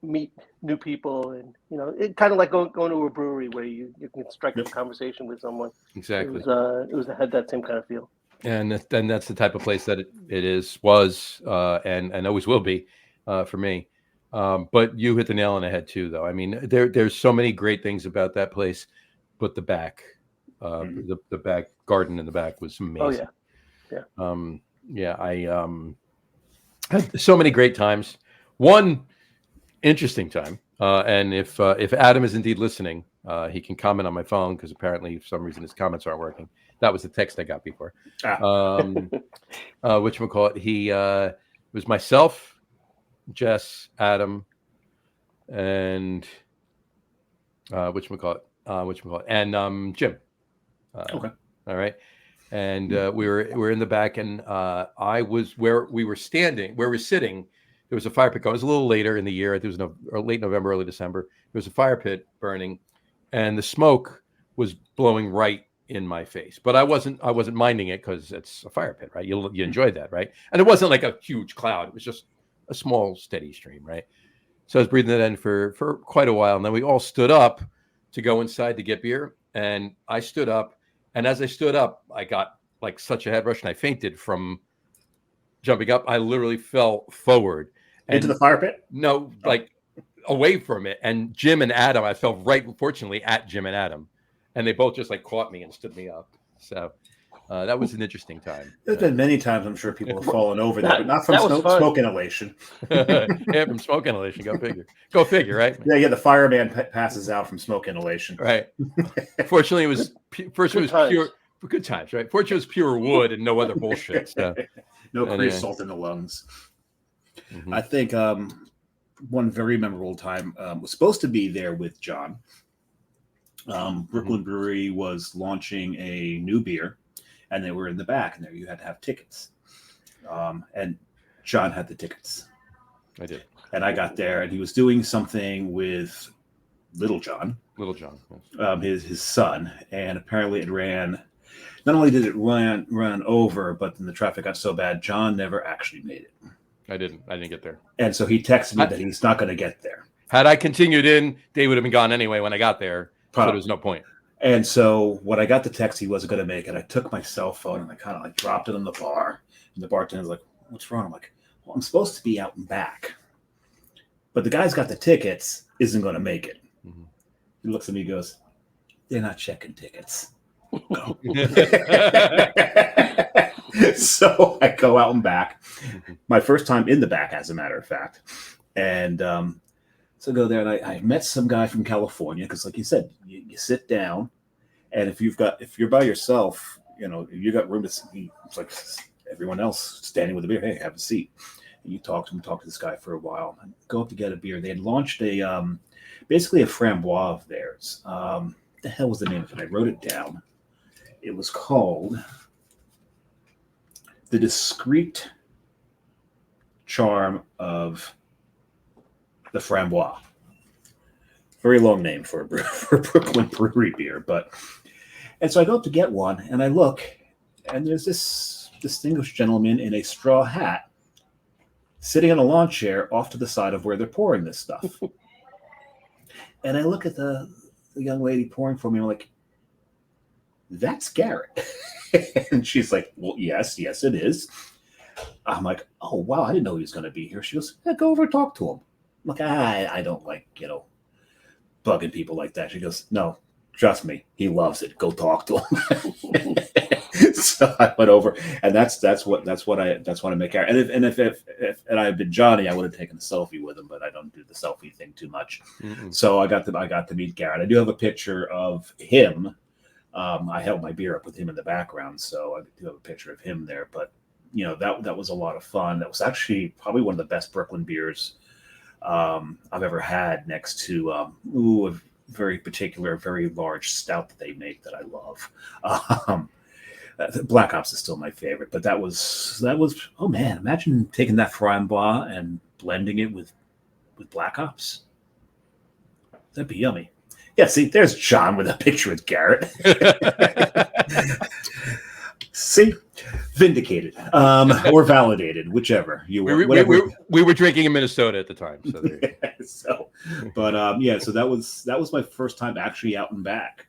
meet new people, and it kind of like going to a brewery where you can strike up a conversation with someone. Exactly. It had that same kind of feel. And that's the type of place that it was and always will be for me. But you hit the nail on the head too, though. I mean, there's so many great things about that place, but the back, the back garden in the back was amazing. Oh yeah. I had so many great times. One interesting time, and if Adam is indeed listening, he can comment on my phone, because apparently for some reason his comments aren't working. That was the text I got before. Whatchamacallit, he was myself, Jess, Adam, and and Jim. Okay. All right. And we were in the back, and I was where we were sitting. There was a fire pit going. It was a little later in the year. It was late November, early December. There was a fire pit burning, and the smoke was blowing right in my face. But I wasn't minding it, because it's a fire pit, right? You enjoyed that, right? And it wasn't like a huge cloud. It was just a small, steady stream, right? So I was breathing that in for quite a while, and then we all stood up to go inside to get beer. And I stood up, and as I stood up, I got like such a head rush, and I fainted from jumping up. I literally fell forward. Into the fire pit? No, like away from it. And Jim and Adam, I fell right, fortunately, at Jim and Adam. And they both just like caught me and stood me up. So that was an interesting time. There's been many times, I'm sure, people have fallen over there, but not from smoke inhalation. Yeah, from smoke inhalation. Go figure, right? Yeah, the fireman passes out from smoke inhalation. Right. Fortunately, it was pure for good times, right? Fortunately, it was pure wood and no other bullshit. So. No creosote in the lungs. Mm-hmm. I think one very memorable time was supposed to be there with John. Brooklyn Brewery was launching a new beer, and they were in the back, and there you had to have tickets. And John had the tickets. I did. And I got there, and he was doing something with Little John. Yes. His son, and apparently it ran. Not only did it run over, but then the traffic got so bad, John never actually made it. I didn't get there. And so he texted me that he's not going to get there. Had I continued in, Dave would have been gone anyway when I got there. Probably. So there was no point. And so when I got the text he wasn't going to make it, I took my cell phone and I kind of like dropped it in the bar. And the bartender's like, what's wrong? I'm like, well, I'm supposed to be out and back. But the guy's got the tickets, isn't going to make it. Mm-hmm. He looks at me and goes, they're not checking tickets. Go. So I go out and back. My first time in the back, as a matter of fact. And so I go there, and I met some guy from California, because like you said, you sit down And if you're by yourself, you got room to see. It's like everyone else standing with a beer. Hey, have a seat. And you talk to this guy for a while. And go up to get a beer. They had launched basically a framboise of theirs. What the hell was the name of it? I wrote it down. It was called The Discreet Charm of the Framboise. Very long name for a Brooklyn brewery beer, and so I go up to get one, and I look, and there's this distinguished gentleman in a straw hat sitting on a lawn chair off to the side of where they're pouring this stuff. And I look at the young lady pouring for me, and I'm like, that's Garrett. And she's like, well, yes, it is. I'm like, oh, wow, I didn't know he was going to be here. She goes, yeah, go over and talk to him. I'm like, I don't like, bugging people like that. She goes, no, trust me, he loves it. Go talk to him. So I went over, and that's what I make out. And if I had been Johnny, I would have taken a selfie with him, but I don't do the selfie thing too much. Mm-hmm. So I got to meet Garrett. I do have a picture of him. I held my beer up with him in the background, so I do have a picture of him there. But that was a lot of fun. That was actually probably one of the best Brooklyn beers I've ever had, next to a very particular, very large stout that they make that I love. Black Ops is still my favorite, but that was. Oh man, imagine taking that framboise and blending it with Black Ops. That'd be yummy. Yeah, see, there's John with a picture with Garrett. See, vindicated or validated, whichever you were. We were drinking in Minnesota at the time, so so that was my first time actually out and back.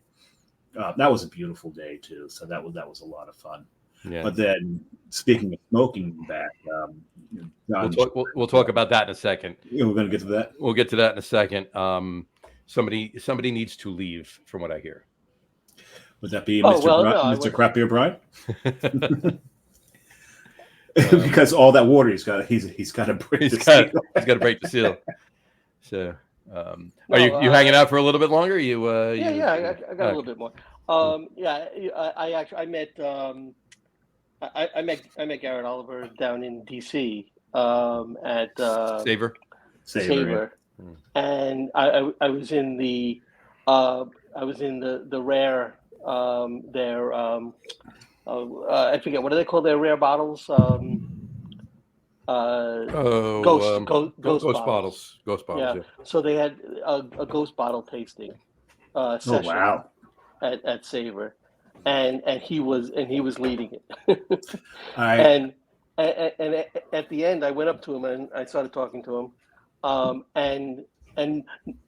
That was a beautiful day too, so that was a lot of fun. Yeah. But then, speaking of smoking back, we'll talk about that in a second. Yeah, we're going to get to that. We'll get to that in a second. Somebody needs to leave, from what I hear. Would that be Mr. Crap Beer Brian? Because all that water he's got to break to break the seal. So, are you hanging out for a little bit longer? I got a little bit more. I met Garrett Oliver down in DC at Savor. Yeah. And I was in the rare their I forget, what do they call their rare bottles? Ghost bottles. Ghost bottles. Yeah. So they had a ghost bottle tasting session. Oh wow! At Savor, and he was leading it. And at the end, I went up to him and I started talking to him, and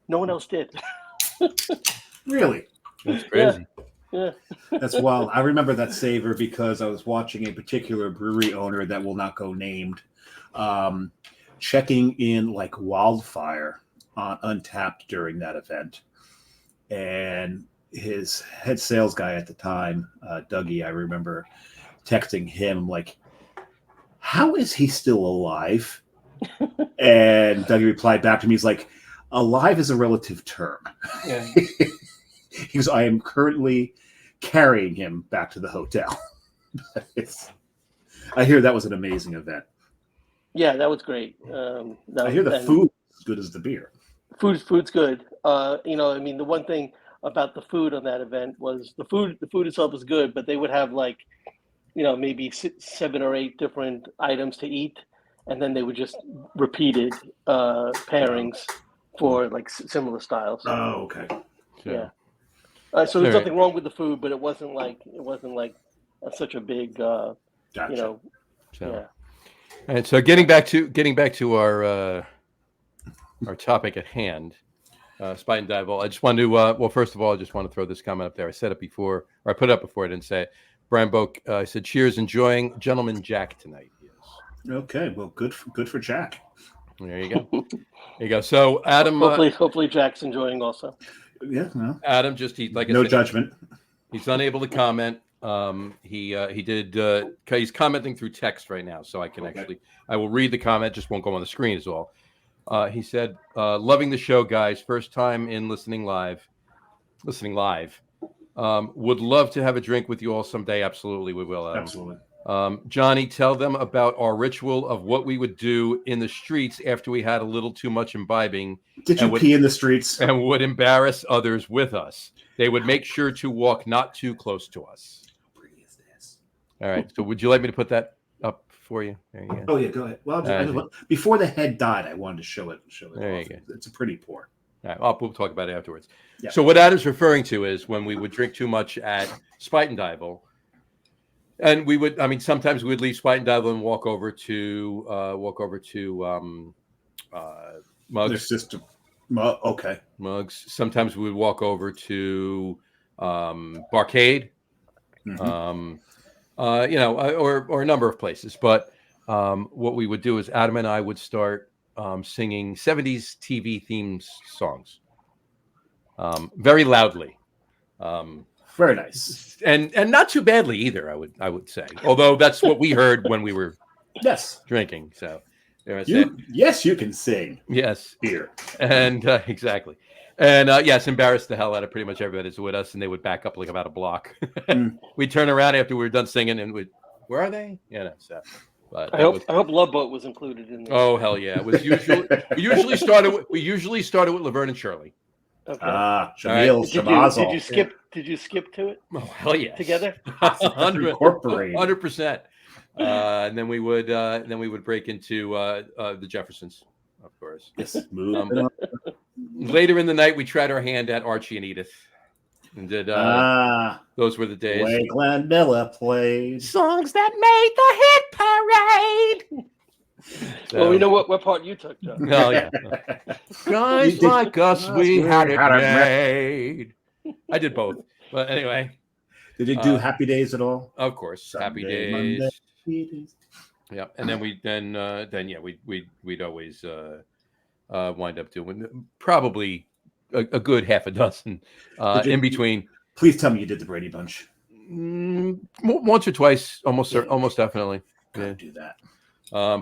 no one else did. Really? That's crazy. Yeah. That's wild. I remember that Savor because I was watching a particular brewery owner that will not go named, checking in like wildfire on Untapped during that event. And his head sales guy at the time, Dougie, I remember texting him like, how is he still alive? And Dougie replied back to me, he's like, alive is a relative term. Yeah. He goes, I am currently carrying him back to the hotel. I hear that was an amazing event. Yeah, that was great. I hear the food is as good as the beer. Food's good. The one thing about the food on that event was the food itself was good, but they would have maybe 7 or 8 different items to eat, and then they would just repeated pairings for like similar styles. Oh, okay. Yeah. So there's nothing wrong with the food, but it wasn't like such a big, gotcha. Yeah. All right. So getting back to our topic at hand, Spuyten Duyvil. I just want to first of all, I just want to throw this comment up there. I said it before, or I put it up before. I didn't say it. Brian Boak said, "Cheers, enjoying Gentleman Jack tonight." Yes. Okay. Well, good for Jack. There you go. There you go. So Adam, hopefully Jack's enjoying also. Yeah, no. Adam no judgment. He's unable to comment. He did. He's commenting through text right now, so I can I will read the comment. Just won't go on the screen as well. He said, "Loving the show, guys. First time in listening live. Would love to have a drink with you all someday. Absolutely, we will. Absolutely. Johnny, tell them about our ritual of what we would do in the streets after we had a little too much imbibing. Did you pee in the streets? And would embarrass others with us. They would make sure to walk not too close to us. All right. So would you like me to put that up for you? There you go. Oh, yeah, go ahead. Well, before the head died, I wanted to show it. There you go. It's a pretty pour. All right, we'll talk about it afterwards. Yeah. So what Adam's referring to is when we would drink too much at Spuyten Duyvil, and we would, sometimes we would leave Spuyten Duyvil and walk over to Mugs. Their system. Okay. Mugs. Sometimes we would walk over to Barcade, Mm-hmm. or a number of places. But what we would do is Adam and I would start singing 70s TV themes songs very loudly. Very nice. And not too badly either, I would say. Although that's what we heard when we were drinking. So yes, you can sing. Yes. Beer. And exactly. And yes, embarrassed the hell out of pretty much everybody that's with us, and they would back up like about a block. We'd turn around after we were done singing, and where are they? So. But I hope Love Boat was included in there. Oh hell yeah! It was we usually started with Laverne and Shirley. Okay. Jamil, Shamazel. Did you skip to it? Oh hell yeah! Together. 100%. And then we would break into the Jeffersons, of course. Yes. Later in the night, we tried our hand at Archie and Edith. And did those were the days. Way Glenn Miller played songs that made the hit parade. So, well, we know what part you took, John. Oh yeah, guys like us, we had it made. I did both, but anyway. Did you do Happy Days at all? Of course, Sunday, Happy Days. Monday. Yeah, and then we'd always wind up doing probably a good half a dozen in between. Please tell me you did the Brady Bunch. Once or twice, almost definitely. Gotta do that.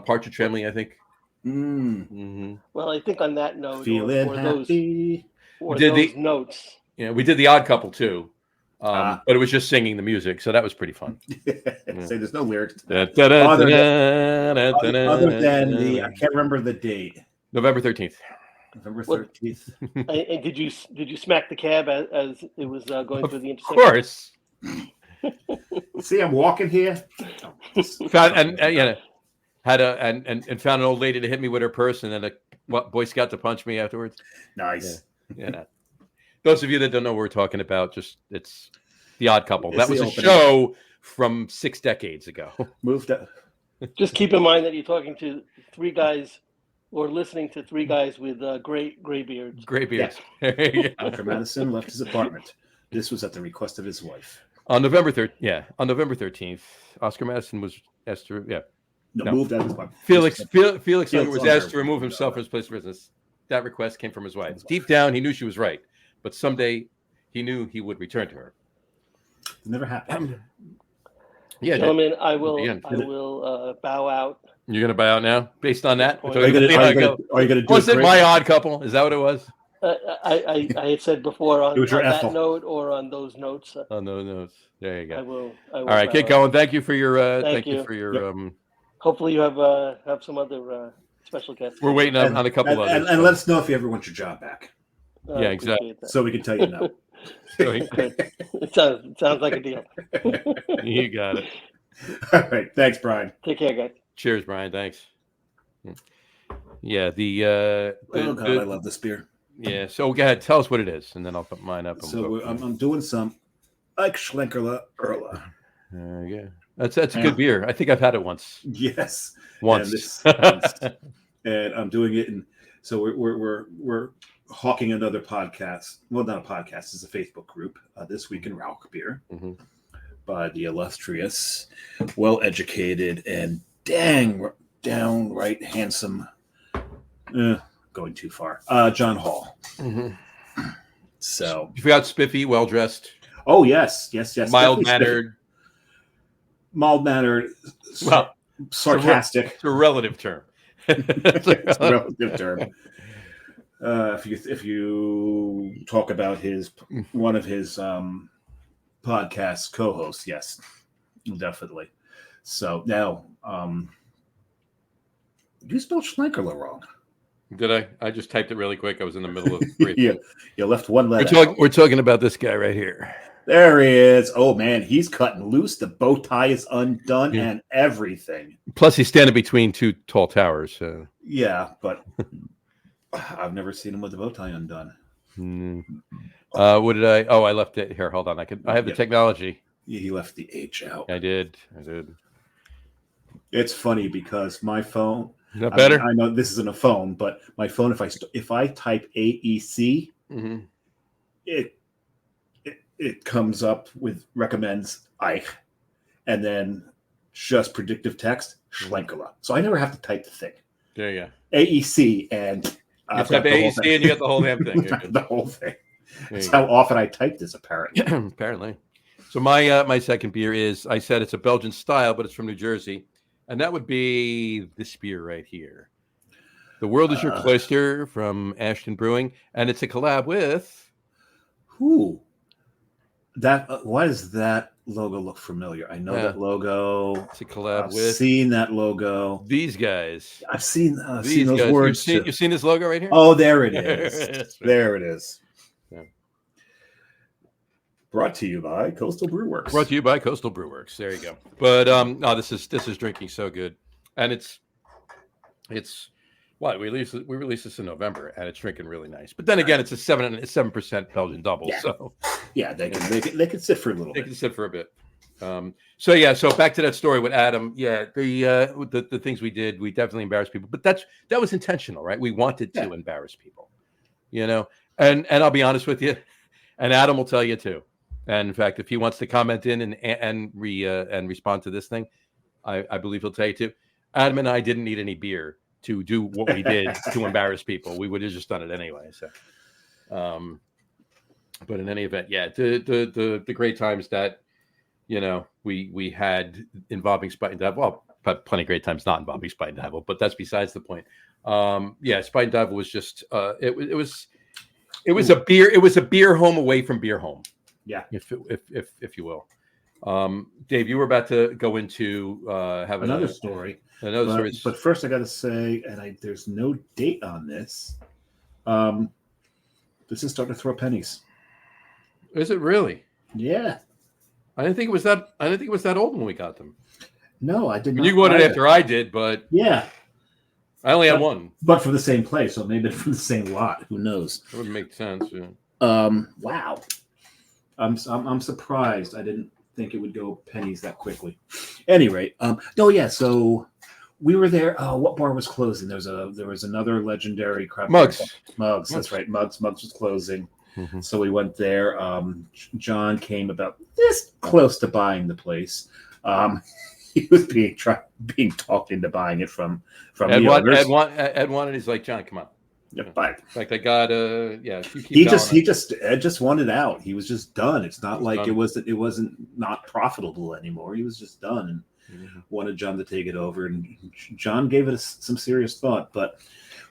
Partridge Family, I think. Mm-hmm. Well, I think on that note, feeling happy. Those notes. Yeah, we did the Odd Couple too, but it was just singing the music, so that was pretty fun. Say there's no lyrics. Other than I can't remember the date. November 13th. November 13th. And did you smack the cab as it was going through the intersection? Of course. See, I'm walking here. Found an old lady to hit me with her purse, and then a Boy Scout to punch me afterwards. Nice. Yeah. Those of you that don't know what we're talking about, it's The Odd Couple. That was a opening show from 6 decades ago. Moved up. Just keep in mind that you're talking to 3 guys. Or listening to 3 guys with gray beards. Gray beards. Yeah. Dr. Madison left his apartment. This was at the request of his wife. On November 13th, Oscar Madison was asked to moved out of his apartment. Felix Unger was asked to remove himself from his place of business. That request came from his wife. Deep down, he knew she was right, but someday he knew he would return to her. It never happened. Yeah, gentlemen, I will bow out. You're going to buy out now, based on that? Are you going to do? Was it My Odd Couple? Is that what it was? I had said before on that note or on those notes. On those notes, there you go. I will all right, get going. Thank you for your. Thank you for your. Yep. Hopefully, you have some other special guests. We're waiting on a couple others. And let us know if you ever want your job back. Yeah, exactly. So we can tell you no. It sounds like a deal. You got it. All right, thanks, Brian. Take care, guys. Cheers, Brian. Thanks. Yeah, I love this beer. Yeah, so go ahead, tell us what it is, and then I'll put mine up. So I'm doing some Ike Schlenkerla Erla. Yeah, that's a good beer. I think I've had it once. Yes, once. And I'm doing it, and so we're hawking another podcast. Well, not a podcast; it's a Facebook group. This Week in Rauch Beer, by the illustrious, well-educated, and downright handsome. Going too far. John Hall. So you forgot spiffy, well dressed. Oh yes. Mild mannered. Well, sarcastic. It's a relative term. It's a relative term. If you talk about one of his podcast co-host. Yes, definitely. So now, you spelled Schlenkerla wrong. Did I? I just typed it really quick. I was in the middle of briefing. Yeah, you left one letter out. We're talking about this guy right here. There he is. Oh man, he's cutting loose. The bow tie is undone and everything. Plus, he's standing between two tall towers. So. Yeah, but I've never seen him with the bow tie undone. What did I? Oh, I left it here. Hold on. I have the technology. Yeah, he left the H out. I did. It's funny because my phone. Not better. I know this isn't a phone, but my phone. If I type AEC, it comes up with recommends Ike, and then just predictive text Schlenkerla. So I never have to type the thing. There you go. AEC and you type AEC and you got the whole damn thing. The whole thing. That's how often I type this, apparently. Apparently. So my second beer is, I said it's a Belgian style, but it's from New Jersey, and that would be this beer right here. The World is Your Cloister from Ashton Brewing, and it's a collab with. Who? That why does that logo look familiar? I know that logo. It's a collab I've with. Seen that logo. These guys. I've seen those guys. Words. You've seen this logo right here? Oh, there it is. Right. There it is. Yeah. Brought to you by Coastal Brewworks. Brought to you by Coastal Brewworks. There you go. But no, this is drinking so good, and it's what we released this in November, and it's drinking really nice. But then again, it's a 7% Belgian double. Yeah. So yeah, they can sit for a little bit. They can sit for a bit. So back to that story with Adam. Yeah, the things we did, we definitely embarrassed people, but that was intentional, right? We wanted to embarrass people, and I'll be honest with you, and Adam will tell you too. And in fact, if he wants to comment in and respond to this thing, I believe he'll tell you too. Adam and I didn't need any beer to do what we did to embarrass people. We would have just done it anyway. So, but in any event, yeah, the great times that we had involving Spuyten Duyvil. Well, plenty of great times not involving Spuyten Duyvil, but that's besides the point. Spuyten Duyvil was just it was a beer home away from beer home. Yeah, if you will. Dave, you were about to go into have another story. But first, I got to say, and there's no date on this. This is starting to throw pennies. Is it really? Yeah. I didn't think it was that old when we got them. No, I did not. You got it after I did, but yeah, I only had one. But from the same place, so maybe from the same lot. Who knows? That would make sense. Yeah. Wow. I'm surprised. I didn't think it would go pennies that quickly. Any rate, so we were there. What bar was closing? There was another legendary craft Mugs. Mugs. That's right. Mugs was closing. Mm-hmm. So we went there. John came about this close to buying the place. He was being talked into buying it from Ed wanted. He's like, John, come on. Yeah, but like I got Ed just wanted out. He was just done. It's not like it wasn't not profitable anymore. He was just done and wanted John to take it over. And John gave it some serious thought. But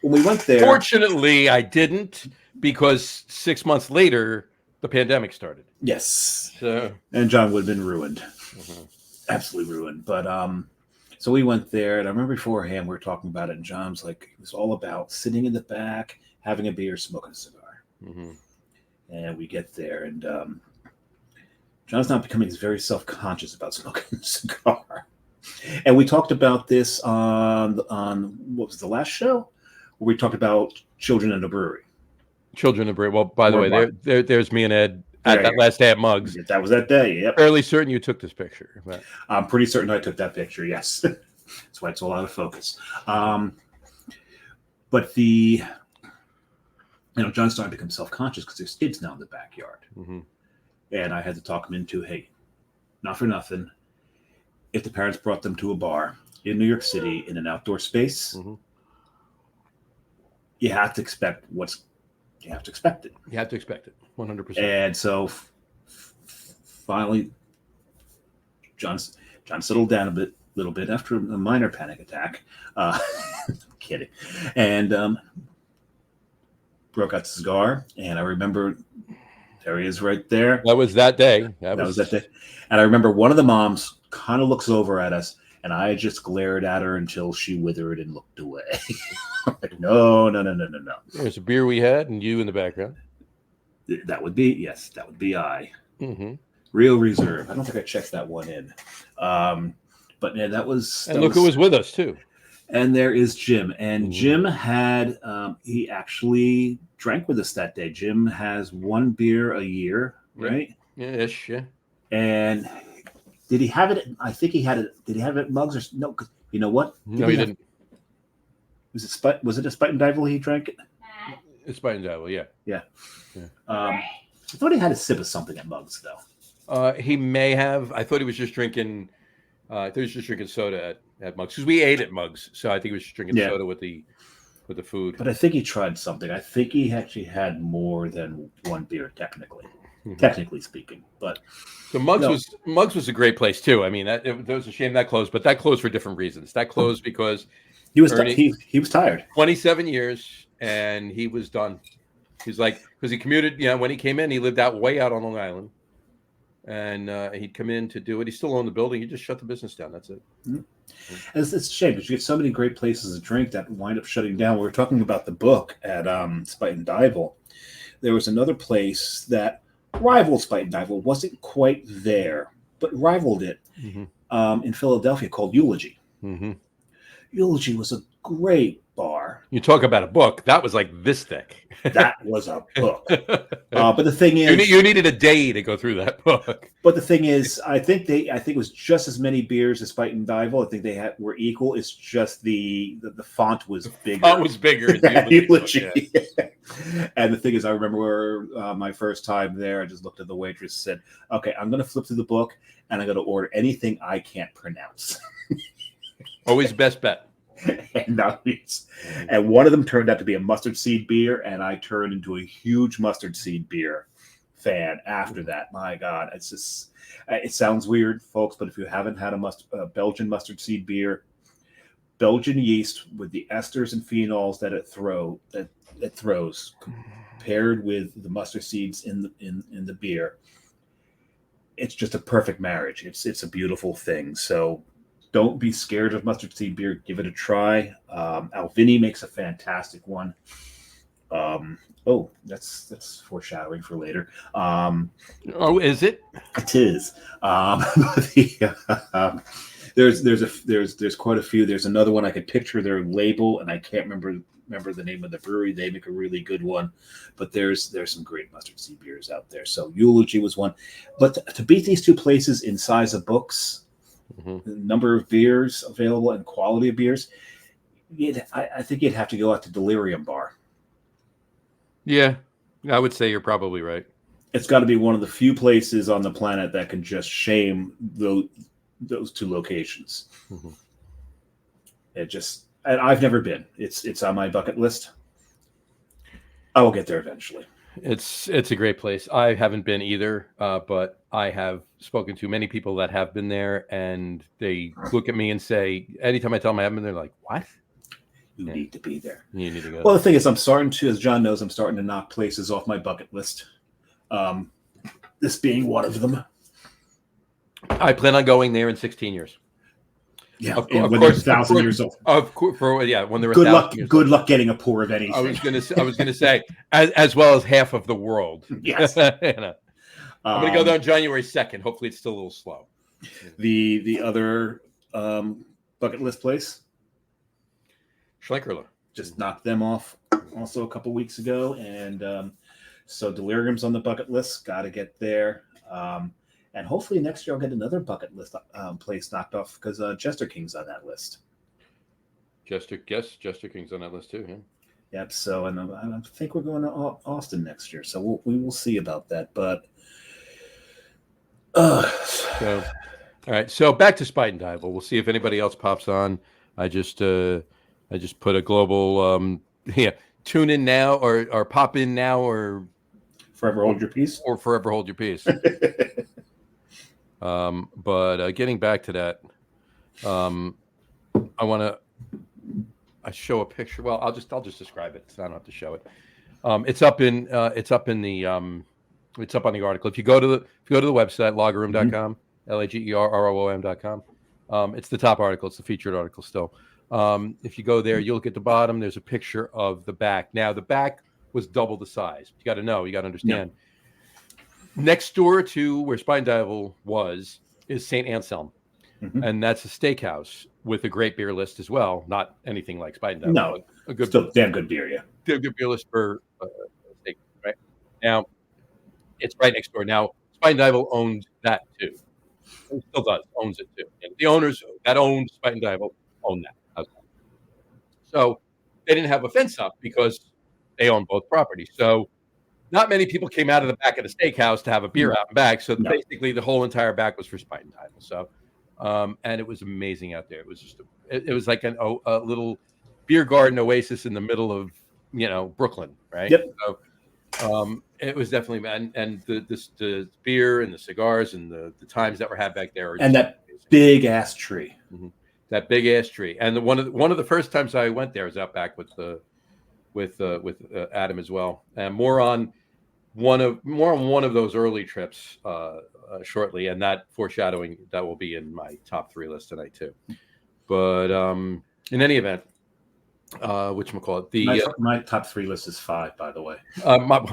when we went there, fortunately, I didn't, because 6 months later the pandemic started. Yes, and John would have been ruined, absolutely ruined. But so we went there, and I remember beforehand we were talking about it, and John's like, it was all about sitting in the back, having a beer, smoking a cigar. Mm-hmm. And we get there, and John's not becoming very self-conscious about smoking a cigar. And we talked about this on what was the last show, where we talked about children in a brewery. Children in a brewery. Well, by the way, there's me and Ed at that last day at Mugs. That was that day. Yep. Fairly certain you took this picture. But. I'm pretty certain I took that picture. Yes, that's why it's all out of focus. But John's starting to become self-conscious because there's kids now in the backyard, and I had to talk him into, hey, not for nothing. If the parents brought them to a bar in New York City in an outdoor space, you have to expect You have to expect it. You have to expect it, 100%. And so finally, John settled down a little bit after a minor panic attack. Kidding. And broke out the cigar. And I remember There he is right there. That was that day. That was that day. And I remember one of the moms kind of looks over at us, and I just glared at her until she withered and looked away. Like, no. There's a beer we had, and you in the background. That would be I. Mm-hmm. Real Reserve. I don't think I checked that one in. But yeah, that was. And look who was with us too. And there is Jim. And Jim had, he actually drank with us that day. Jim has one beer a year, right? Yeah, ish, yeah. And did he have it? I think he had it. Did he have it at Mugs or no? You know what? No, he didn't. Was it a Spuyten Duyvil he drank it? It's Spuyten Duyvil, yeah. Yeah. I thought he had a sip of something at Mugs though. He may have. I thought he was just drinking. I thought he was just drinking soda at Mugs because we ate at Mugs, so I think he was just drinking soda with the food. But I think he tried something. I think he actually had more than one beer, technically speaking. But so Mugs was a great place too. I mean, that was a shame that closed, but that closed for different reasons. That closed because he was he was tired. 27 years, and he was done. He's like, because he commuted. When he came in, he lived way out on Long Island. And he'd come in to do it. He still owned the building. He just shut the business down. That's it. Mm-hmm. It's a shame because you get so many great places to drink that wind up shutting down. We were talking about the book at Spuyten Duyvil. There was another place that rivaled Spuyten Duyvil. Wasn't quite there, but rivaled it in Philadelphia called Eulogy. Mm-hmm. Eulogy was a great bar. You talk about a book. That was like this thick. That was a book. But the thing is, you needed a day to go through that book. But the thing is, I think it was just as many beers as Spuyten Duyvil. I think they were equal. It's just the font was bigger. Font was bigger. Eulogy. Yeah. And the thing is, I remember my first time there. I just looked at the waitress and said, "Okay, I'm going to flip through the book and I'm going to order anything I can't pronounce." Always best bet. And one of them turned out to be a mustard seed beer, and I turned into a huge mustard seed beer fan after that. My God, it's just, it sounds weird, folks, but if you haven't had a Belgian mustard seed beer, Belgian yeast with the esters and phenols that it throws, paired with the mustard seeds in the beer, it's just a perfect marriage. It's a beautiful thing. So don't be scared of mustard seed beer. Give it a try. Alvini makes a fantastic one. That's foreshadowing for later. Is it? It is. There's quite a few. There's another one I could picture their label, and I can't remember the name of the brewery. They make a really good one, but there's some great mustard seed beers out there. So Eulogy was one, but to beat these two places in size of books, the number of beers available and quality of beers, I think you'd have to go out to Delirium Bar. Yeah, I would say you're probably right. It's got to be one of the few places on the planet that can just shame those two locations. And I've never been. It's on my bucket list. I will get there eventually. It's a great place. I haven't been either, but I have spoken to many people that have been there, and they look at me and say, anytime I tell them I haven't been there, they're like, what? You need to be there. You need to go. Well, the thing is, as John knows, I'm starting to knock places off my bucket list. This being one of them. I plan on going there in 16 years. Yeah, of when course, they're 1,000 years old. Of course, when they're good luck. Good luck getting a pour of anything. I was gonna say, as well as half of the world. Yes. I'm gonna go there on January 2nd. Hopefully, it's still a little slow. The other bucket list place, Schlenkerler. Just knocked them off also a couple weeks ago, and so Delirium's on the bucket list. Got to get there. And hopefully next year I'll get another bucket list place knocked off because Jester King's on that list. Jester King's on that list too. Yeah. Yep. So, and I think we're going to Austin next year, so we will see about that. But all right. So back to Spuyten Duyvil. We'll see if anybody else pops on. I just put a global tune in now or pop in now or forever hold your peace or forever hold your peace. But getting back to that, I show a picture. Well, I'll just describe it. So I don't have to show it. It's up in the It's up on the article. If you go to the website, lagerroom.com, lagerroom.com, it's the top article. It's the featured article still. If you go there, you'll look at the bottom. There's a picture of the back. Now, the back was double the size. You got to understand. Yeah. Next door to where Spuyten Duyvil was is St. Anselm. Mm-hmm. And that's a steakhouse with a great beer list as well. Not anything like Spuyten Duyvil. No, a good, still damn good beer, yeah. Damn good beer list for steak, right? Now, it's right next door. Now, Spuyten Duyvil owns that too. It still does, owns it too. And the owners that owned Spuyten Duyvil own that. So they didn't have a fence up because they own both properties. So not many people came out of the back of the steakhouse to have a beer out and back. So basically the whole entire back was for Spuyten Duyvil. So, and it was amazing out there. It was just, it was like a little beer garden oasis in the middle of, Brooklyn, right? Yep. So it was definitely, and the beer and the cigars and the times that were had back there. And that big ass tree. Mm-hmm. That big ass tree. And one of the first times I went there was out back with Adam as well. And more on one of those early trips shortly, and that foreshadowing that will be in my top 3 list tonight too. But in any event, whatchamacallit, my top 3 list is 5, by the way.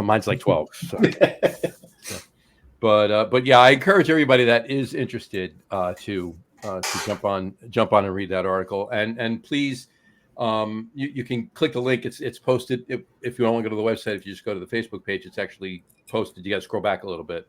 Mine's like 12. So. But yeah, I encourage everybody that is interested to jump on and read that article, and please, you can click the link. It's posted. If you only go to the website, if you just go to the Facebook page, it's actually posted. You got to scroll back a little bit,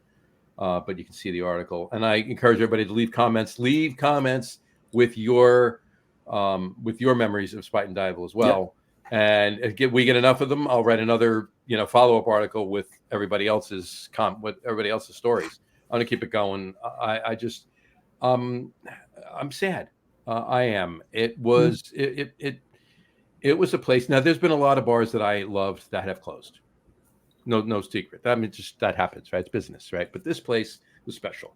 but you can see the article. And I encourage everybody to leave comments. Leave comments with your memories of Spuyten Duyvil as well. Yep. And if we get enough of them, I'll write another follow-up article with everybody else's stories. I'm gonna keep it going. I'm sad. I am. It was it was a place. Now, there's been a lot of bars that I loved that have closed. No secret. I mean, just that happens, right? It's business, right? But this place was special.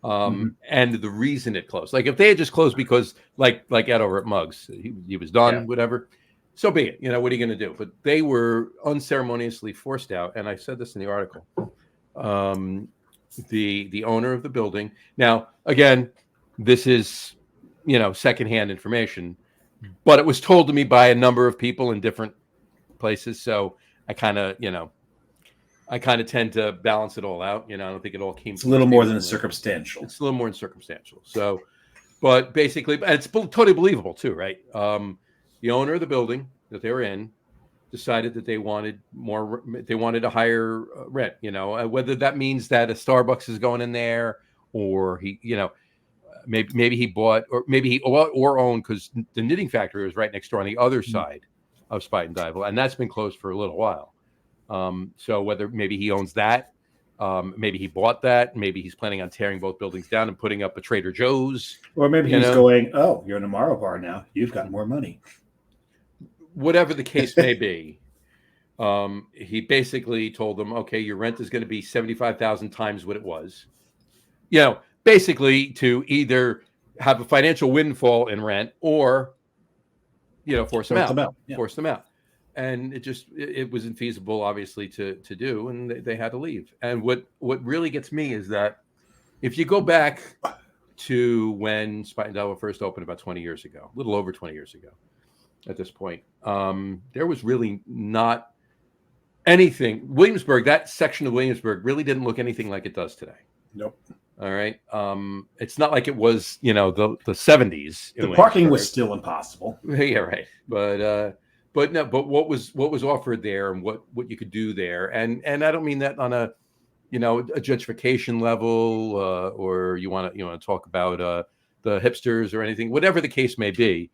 And the reason it closed, like if they had just closed because like Ed over at Muggs, he was done, whatever, so be it. What are you going to do? But they were unceremoniously forced out. And I said this in the article. The owner of the building. Now, again, this is, secondhand information, but it was told to me by a number of people in different places. So I kind of tend to balance it all out. I don't think it all came. It's a little more than circumstantial. It's a little more than circumstantial. So, but basically, it's totally believable too, right? The owner of the building that they were in decided that they wanted more. They wanted a higher rent. Whether that means that a Starbucks is going in there, or he, maybe he bought, or maybe he owned, because the Knitting Factory was right next door on the other side of Spuyten Duyvil, and that's been closed for a little while. So whether maybe he owns that, maybe he bought that, maybe he's planning on tearing both buildings down and putting up a Trader Joe's, or maybe he's going, "Oh, you're in a Amaro bar now. You've got more money." Whatever the case may be, he basically told them, "Okay, your rent is going to be 75,000 times what it was." Basically to either have a financial windfall in rent or, force them out. Force them out. And it was infeasible, obviously, to do, and they had to leave. And what really gets me is that if you go back to when Spuyten Duyvil first opened about 20 years ago, a little over 20 years ago at this point, there was really not anything. Williamsburg, that section of Williamsburg really didn't look anything like it does today. Nope. All right. It's not like it was, the 70s. The parking was still impossible. Yeah, right. But what was offered there and what you could do there, and I don't mean that on a gentrification level, or you want to talk about the hipsters or anything, whatever the case may be.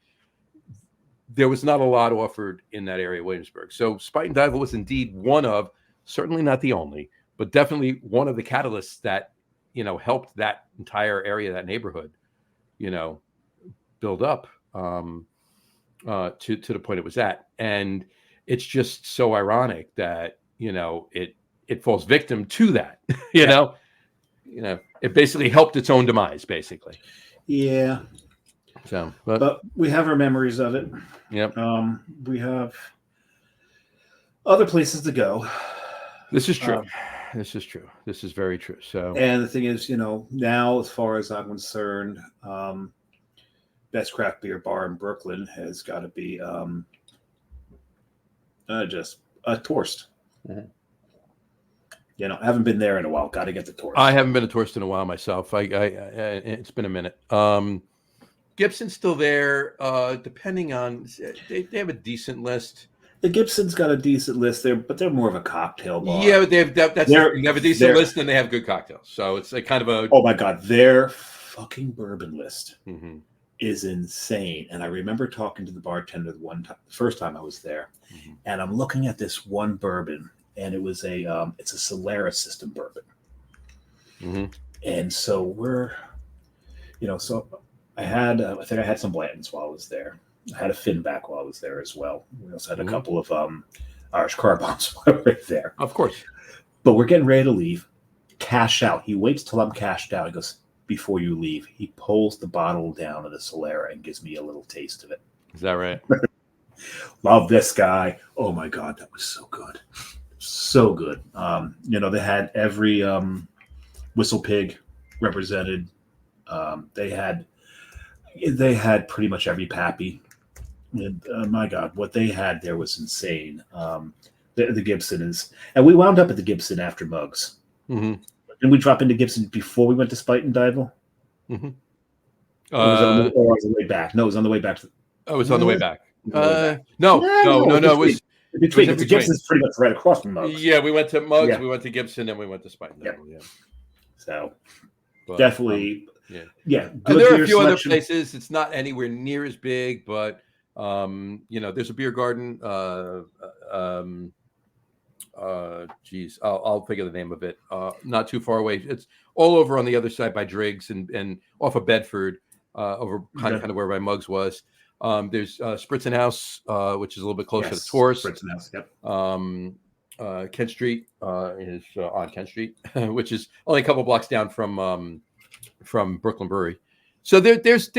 There was not a lot offered in that area of Williamsburg. So Spuyten Duyvil was indeed one of, certainly not the only, but definitely one of the catalysts that helped that entire area, that neighborhood, build up to the point it was at. And it's just so ironic that, it falls victim to that, it basically helped its own demise, basically. Yeah. So, but we have our memories of it. Yep. We have other places to go. This is true. This is true. This is very true. So, And the thing is, now as far as I'm concerned, best craft beer bar in Brooklyn has got to be just a Torst. Mhm. I haven't been there in a while. Got to get the Torst. I haven't been to Torst in a while myself. It's been a minute. Gibson's still there. Depending on, they have a decent list. The Gibson's got a decent list there, but they're more of a cocktail bar. Yeah, but they have a decent list and they have good cocktails. So it's a kind of a. Oh my God, their fucking bourbon list Mhm. is insane. And I remember talking to the bartender the first time I was there, and I'm looking at this one bourbon, and it was it's a Solaris system bourbon. Mm-hmm. And so so I think I had some Blanton's while I was there. I had a Finback while I was there as well. We also had a couple of Irish car bombs while we were there. Of course. But we're getting ready to leave. Cash out. He waits till I'm cashed out. He goes, before you leave, he pulls the bottle down of the Solera and gives me a little taste of it. Is that right? Love this guy. Oh my God, that was so good. So good. They had every Whistle Pig represented. They had pretty much every Pappy. And, my God, what they had there was insane. The Gibson is, and we wound up at the Gibson after Mugs. Mm-hmm. Didn't we drop into Gibson before we went to Spuyten Duyvil? Mm-hmm. Or was it on the way back? No, it was on the way back. It was on the way back. No. It was between. It was The Gibson's pretty much right across from Mugs. Yeah, we went to Mugs, Yeah. we went to Gibson, and we went to Spuyten Duyvil. Yeah. So But, definitely, yeah. Good There are beer a few other selection. places. It's not anywhere near as big, but there's a beer garden. Geez, I'll figure the name of it. Not too far away. It's all over on the other side by Driggs and off of Bedford, over kind of where my Mugs was. There's Spritzenhaus, which is a little bit closer to Torst. Spritzenhaus, yep. Kent Street is on Kent Street, which is only a couple blocks down from Brooklyn Brewery. So there's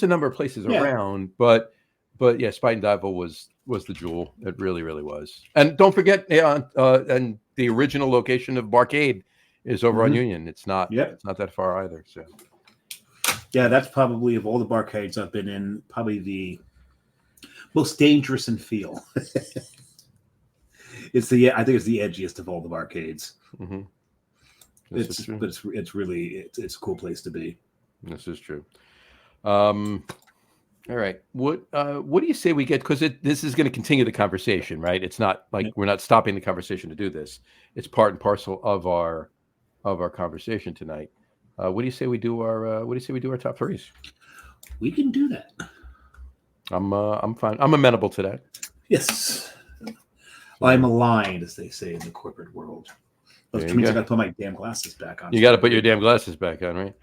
a number of places around, but yeah, Spuyten Duyvil was the jewel. It really, really was. And don't forget, and the original location of Barcade is over on Union. It's not that far either. So yeah, that's probably, of all the barcades I've been in, probably the most dangerous in feel. I think it's the edgiest of all the barcades. Mm-hmm. It's really a cool place to be. This is true. All right. What do you say we get? Because this is going to continue the conversation, right? It's not like we're not stopping the conversation to do this. It's part and parcel of our conversation tonight. What do you say we do our top threes? We can do that. I'm fine. I'm amenable to that. Yes. I'm aligned, as they say in the corporate world. Which means I got to put my damn glasses back on. You got to put your damn glasses back on, right?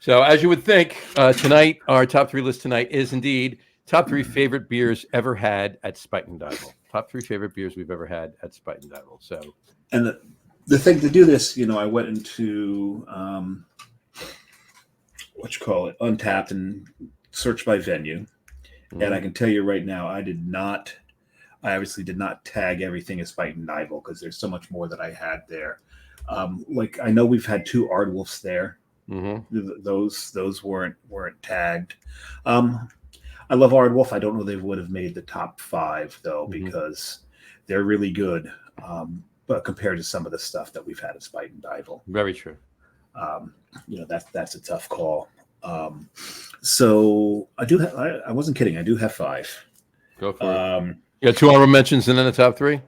So, as you would think, tonight, our top three list tonight is indeed top three favorite beers ever had at Spuyten Duyvil. Top three favorite beers we've ever had at Spuyten Duyvil. So, and the thing to do this, I went into Untapped and searched by venue, and I can tell you right now, I obviously did not tag everything as Spuyten Duyvil because there's so much more that I had there. I know we've had two Ardwolfs there. Mm-hmm. Those weren't tagged. I love Ardwolf. I don't know they would have made the top 5 though, because they're really good. But compared to some of the stuff that we've had at Spuyten Duyvil, very true. That's a tough call. So I do have. I wasn't kidding. I do have 5. Go for it. You got 2 honorable mentions and then a top 3.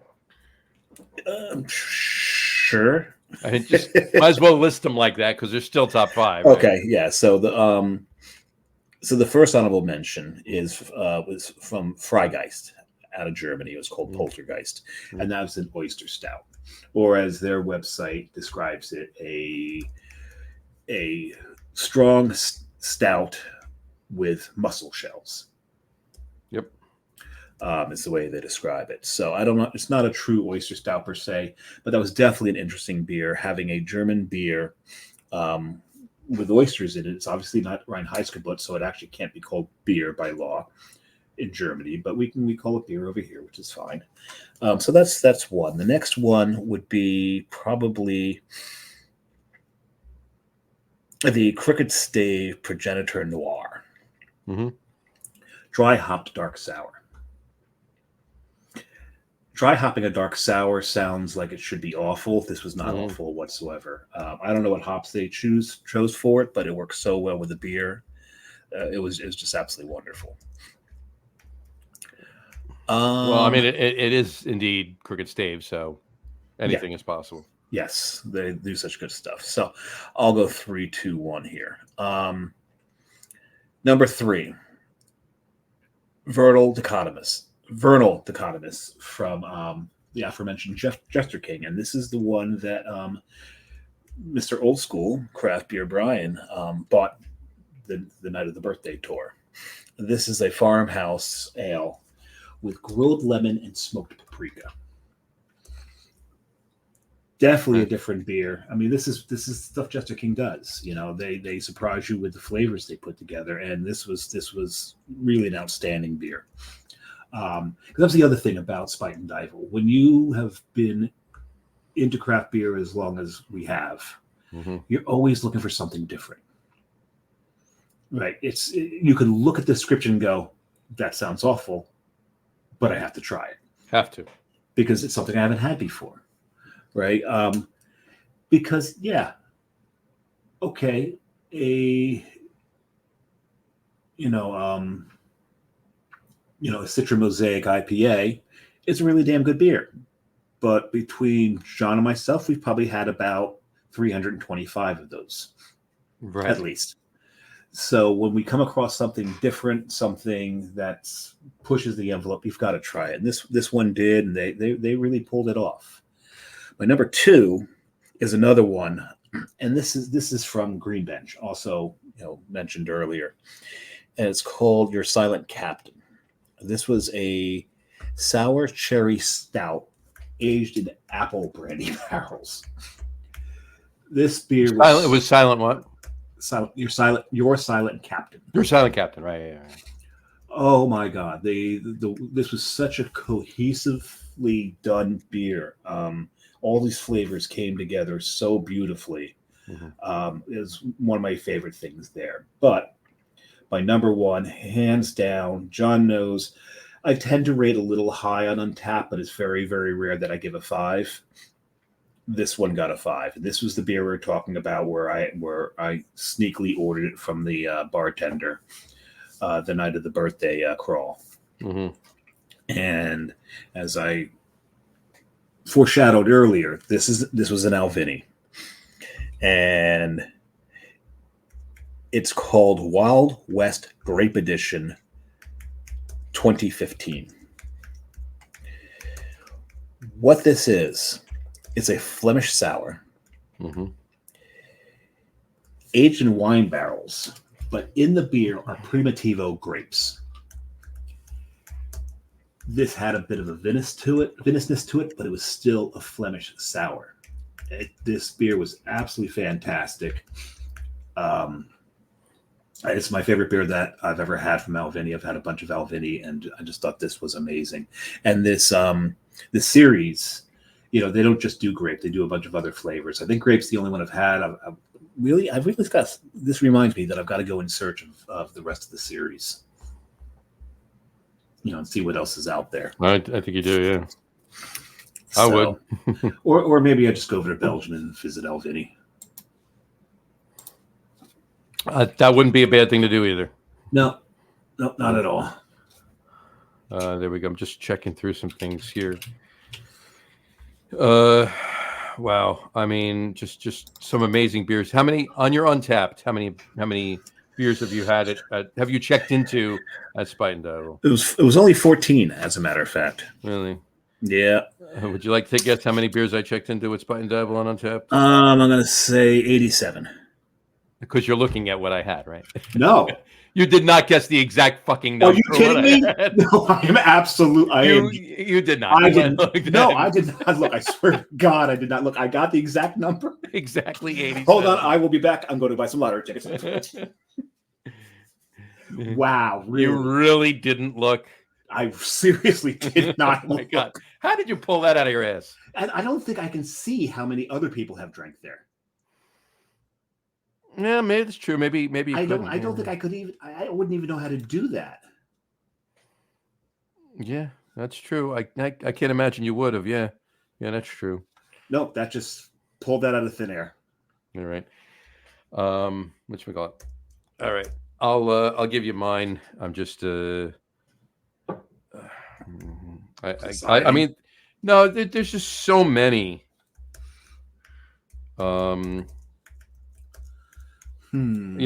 Sure. I just might as well list them like that because they're still top 5. Okay, right? Yeah. So the first honorable mention was from Freigeist out of Germany. It was called Poltergeist, and that was an oyster stout, or as their website describes it, a strong stout with mussel shells. Yep. Is the way they describe it. So I don't know. It's not a true oyster stout per se, but that was definitely an interesting beer. Having a German beer with oysters in it. It's obviously not Reinheitsgebot, so it actually can't be called beer by law. in Germany, but we call it beer over here, which is fine. So that's one. The next one would be probably the Crooked Stave Progenitor Noir. Mm-hmm. Dry hopped dark sour. Dry hopping a dark sour sounds like it should be awful. This was not awful whatsoever. I don't know what hops they chose for it, but it works so well with the beer. It was just absolutely wonderful. Well, I mean, it is indeed Crooked Stave, so anything is possible. Yes, they do such good stuff. So I'll go 3, 2, 1 here. Number 3, Vernal Dichotomous from the aforementioned Jester King. And this is the one that Mr. Old School, Craft Beer Brian, bought the night of the birthday tour. This is a farmhouse ale with grilled lemon and smoked paprika. Definitely a different beer. I mean, this is stuff Jester King does. You know, they surprise you with the flavors they put together, and this was really an outstanding beer. Because that's the other thing about Spuyten Duyvil. When you have been into craft beer as long as we have, you're always looking for something different. Right? You can look at the description and go, "That sounds awful," but I have to try it. Have to, because it's something I haven't had before. Right? Because okay, a Citra Mosaic IPA is a really damn good beer. But between John and myself, we've probably had about 325 of those, right? At least. So when we come across something different, something that pushes the envelope, you've got to try it. And this one did, and they really pulled it off. My number 2 is another one, and this is from Greenbench, also mentioned earlier, and it's called Your Silent Captain. This was a sour cherry stout aged in apple brandy barrels. This beer was silent. What? Silent. Your silent captain. Your silent captain, right? Yeah. Oh my God! This was such a cohesively done beer. All these flavors came together so beautifully. It was one of my favorite things there. But my number 1, hands down, John knows I tend to rate a little high on Untappd, but it's very, very rare that I give a 5. This one got a 5. And this was the beer we were talking about where I sneakily ordered it from the bartender the night of the birthday crawl. And as I foreshadowed earlier, this was an Alvini, and it's called Wild West Grape Edition 2015. What this is, it's a Flemish sour, aged in wine barrels, but in the beer are Primitivo grapes. This had a bit of a vinousness to it, but it was still a Flemish sour. This beer was absolutely fantastic. It's my favorite beer that I've ever had from Alvini. I've had a bunch of Alvini, and I just thought this was amazing. And this series, they don't just do grape; they do a bunch of other flavors. I think grape's the only one I've had. I've really got. This reminds me that I've got to go in search of the rest of the series. And see what else is out there. I think you do, yeah. I would. or maybe I just go over to Belgium and visit Alvini. That wouldn't be a bad thing to do either. No, not at all. There we go. I'm just checking through some things here. Wow. I mean, just some amazing beers. How many on your Untappd? How many beers have you had have you checked into at Spuyten Duyvil? It was only 14, as a matter of fact. Really? Yeah. Would you like to guess how many beers I checked into at Spuyten Duyvil on Untappd? I'm going to say 87. Because you're looking at what I had, right? No. You did not guess the exact fucking number. Are you kidding me? No, I am absolutely. You did not. I didn't. No, I did not look. I swear to God, I did not look. I got the exact number. Exactly 87. Hold on, I will be back. I'm going to buy some lottery tickets. Wow, really? You really didn't look. I seriously did not Oh my look. God. How did you pull that out of your ass? And I don't think I can see how many other people have drank there. Yeah, maybe that's true. Maybe you I couldn't. don't think I could even. I wouldn't even know how to do that. Yeah, that's true. I can't imagine you would have. Yeah, that's true. Nope, that just pulled that out of thin air. All right. Whatchamacallit? All right. I'll give you mine. I'm just I mean, no, there's just so many. You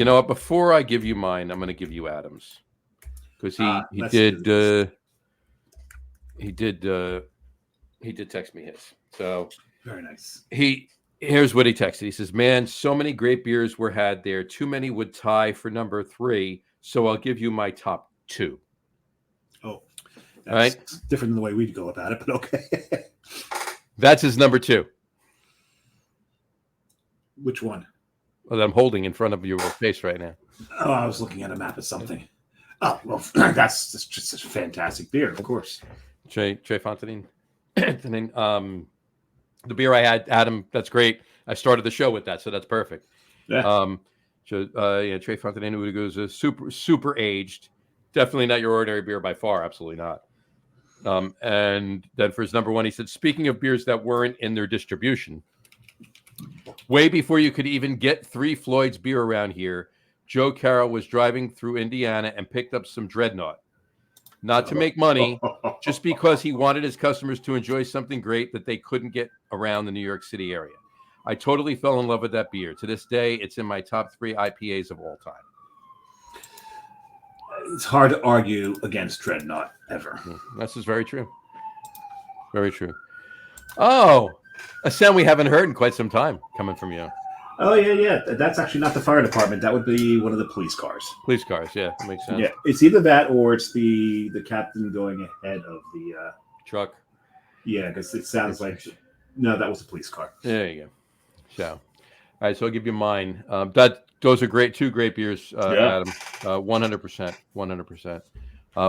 know what? Before I give you mine, I'm going to give you Adam's because he did text me his. So very nice. Here's what he texted. He says, "Man, so many great beers were had there. Too many would tie for number 3. So I'll give you my top 2." Oh, that's right. Different than the way we'd go about it, but okay. That's his number 2. Which one? Well, that I'm holding in front of your face right now. Oh, I was looking at a map of something. Oh, well, that's just a fantastic beer, of course. Trey Fontaine. The beer I had, Adam, that's great. I started the show with that, so that's perfect. Yeah. Trey Fontaine Udigo is super aged. Definitely not your ordinary beer by far. Absolutely not. And then for his number 1, he said, "Speaking of beers that weren't in their distribution, way before you could even get 3 Floyd's beer around here, Joe Carroll was driving through Indiana and picked up some Dreadnought. Not to make money, just because he wanted his customers to enjoy something great that they couldn't get around the New York City area. I totally fell in love with that beer. To this day, it's in my top 3 IPAs of all time." It's hard to argue against Dreadnought ever. This is very true. Very true. Oh, a sound we haven't heard in quite some time coming from you. Oh, yeah. That's actually not the fire department. That would be one of the police cars. Police cars, yeah. That makes sense. Yeah, it's either that or it's the captain going ahead of the truck. Yeah, because it sounds like... No, that was a police car. There you go. So, all right, so I'll give you mine. Those are 2 great beers, Adam. 100%. 100%.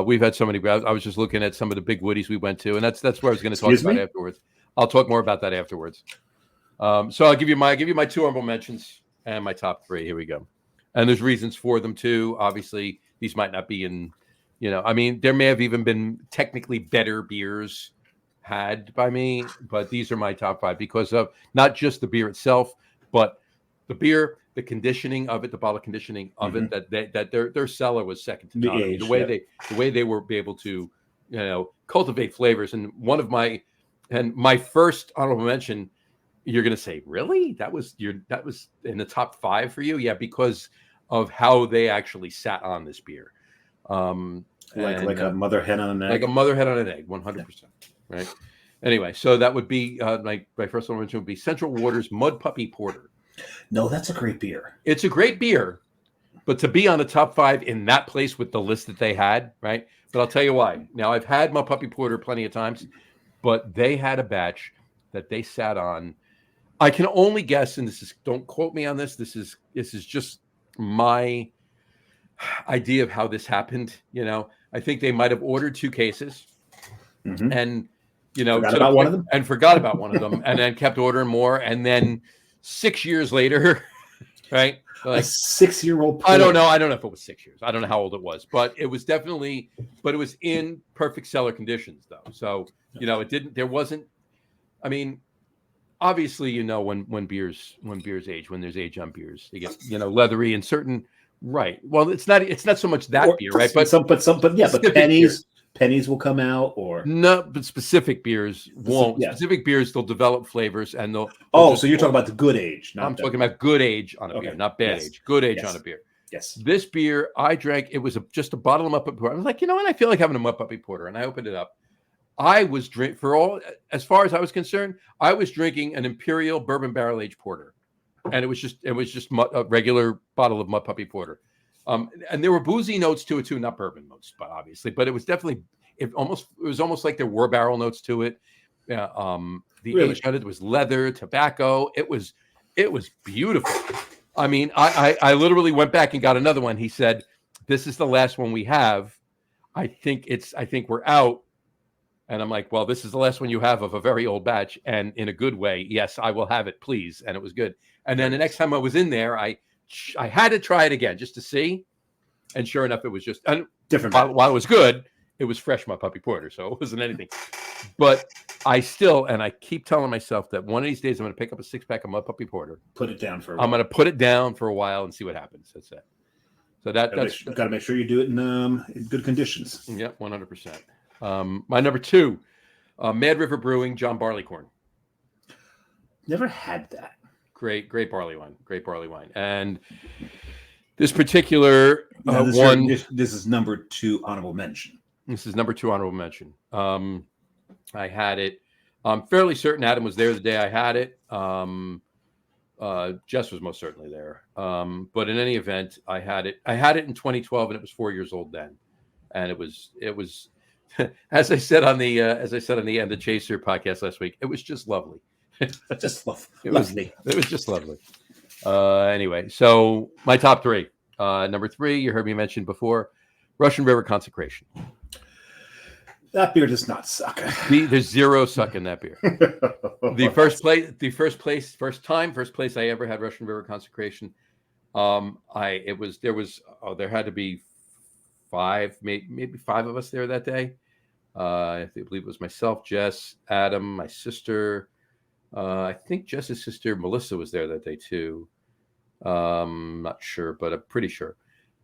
We've had so many. I was just looking at some of the big Woodies we went to, and that's where I was going to talk about afterwards. I'll talk more about that afterwards. So I'll give you my 2 honorable mentions and my top 3. Here we go. And there's reasons for them too. Obviously, these might not be in, I mean, there may have even been technically better beers had by me, but these are my top 5 because of not just the beer itself, but the beer, the conditioning of it, the bottle conditioning of it, that their cellar was second to none. The way they were able to, cultivate flavors. And my first honorable mention, you're going to say, really? That was in the top 5 for you? Yeah, because of how they actually sat on this beer. Like a mother hen on an egg. Like a mother hen on an egg, 100%. Right. Anyway, so that would be my first honorable mention would be Central Waters Mud Puppy Porter. No, that's a great beer. It's a great beer, but to be on the top 5 in that place with the list that they had, right? But I'll tell you why. Now, I've had Mud Puppy Porter plenty of times, but they had a batch that they sat on. I can only guess, and don't quote me on this. This is just my idea of how this happened. I think they might have ordered 2 cases, and forgot about one of them, and then kept ordering more, and then 6 years later, right? Like a 6-year-old. I don't know if it was 6 years. I don't know how old it was, but it was in perfect cellar conditions, though. So there wasn't. I mean, obviously, when beers age, when there's age on beers, they get leathery and certain. Right. Well, it's not so much that beer, right? But pennies will come out, or no, but specific beers won't. Yeah. Specific beers, they'll develop flavors, and they'll. So you're talking about the good age? I'm talking about good age on a beer, not bad age. Good age on a beer. Yes. This beer I drank. It was just a bottle of Mud Puppy Porter. I was like, I feel like having a Mud Puppy Porter, and I opened it up. I was as far as I was concerned, I was drinking an Imperial Bourbon Barrel Aged Porter, and it was just a regular bottle of Mud Puppy Porter. And there were boozy notes to it too, not bourbon notes, but obviously, but it was definitely it was almost like there were barrel notes to it. The age on it was leather, tobacco. It was beautiful. I mean, I literally went back and got another one. He said, this is the last one we have. I think we're out. And I'm like, well, this is the last one you have of a very old batch. And in a good way, yes, I will have it, please. And it was good. And then the next time I was in there, I had to try it again just to see. And sure enough, it was just different. While it was good, it was fresh, my puppy porter. So it wasn't anything. But I keep telling myself that one of these days I'm going to pick up a 6-pack of my puppy porter. Put it down for a while. I'm going to put it down for a while and see what happens. That's it. So that's got to make sure you do it in good conditions. Yeah, 100%. My number 2, Mad River Brewing, John Barleycorn. Never had that. Great barley wine. Great barley wine. And this particular this is number 2 honorable mention. This is number 2 honorable mention. I had it. I'm fairly certain Adam was there the day I had it. Jess was most certainly there. But in any event, I had it. I had it in 2012, and it was 4 years old then. And it was. As I said on the end of the Chaser podcast last week, it was just lovely. Just lovely. It was just lovely. Anyway, so my top 3. Number 3, you heard me mention before, Russian River Consecration. That beer does not suck. There's zero suck in that beer. The first place I ever had Russian River Consecration. There had to be 5, maybe 5 of us there that day. I believe it was myself, Jess, Adam, my sister. I think Jess's sister Melissa was there that day too. Not sure, but I'm pretty sure.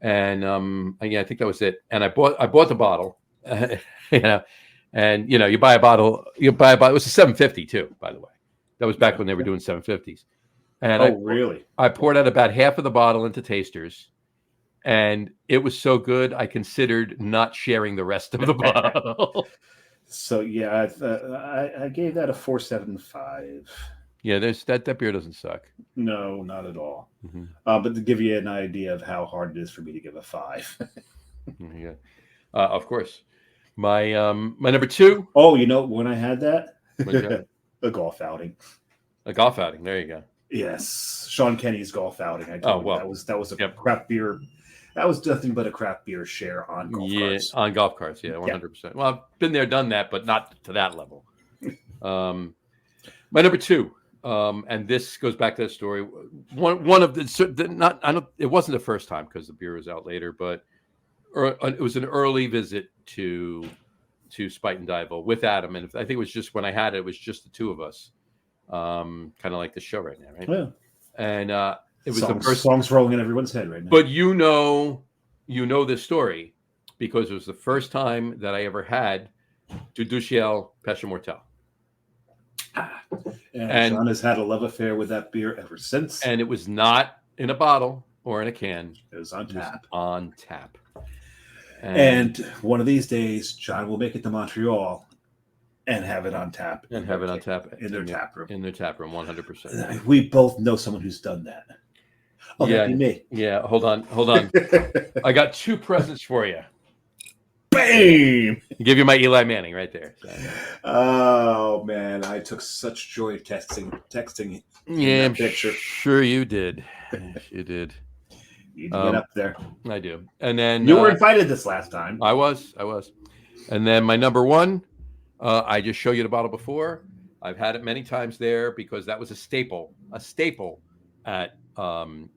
And I think that was it. And I bought the bottle. And you buy a bottle. It was a 750 too, by the way. That was back when they were doing 750s. And really? I poured out about half of the bottle into tasters. And it was so good, I considered not sharing the rest of the bottle. So yeah, I gave that a 4.75. Yeah, that beer doesn't suck. No, not at all. Mm-hmm. But to give you an idea of how hard it is for me to give a 5. Yeah, of course. My number 2. Oh, when I had that, a golf outing. A golf outing. There you go. Yes, Sean Kenny's golf outing. That was a craft beer. That was nothing but a craft beer share on golf carts. On golf carts, 100%. Yeah. Well, I've been there, done that, but not to that level. My number 2, and this goes back to that story. One of it wasn't the first time because the beer was out later, but it was an early visit to Spuyten Duyvil with Adam, and I think it was just when I had it, it was just the 2 of us, kind of like the show right now, right? Yeah. And it was the first songs rolling in everyone's head right now. But you know this story because it was the first time that I ever had Duduchiel Pesha Mortel. And John has had a love affair with that beer ever since. And it was not in a bottle or in a can. It was on tap. And one of these days, John will make it to Montreal and have it on tap. In their tap room. In their tap room, 100%. We both know someone who's done that. Oh, yeah, that'd be me. Yeah, hold on. I got 2 presents for you. Bam! Give you my Eli Manning right there. So. Oh man, I took such joy texting. Yeah, I'm picture. Sure you did. You did. You get up there. I do. And then you were invited this last time. I was. And then my number 1, I just showed you the bottle before. I've had it many times there because that was a staple at Spuyten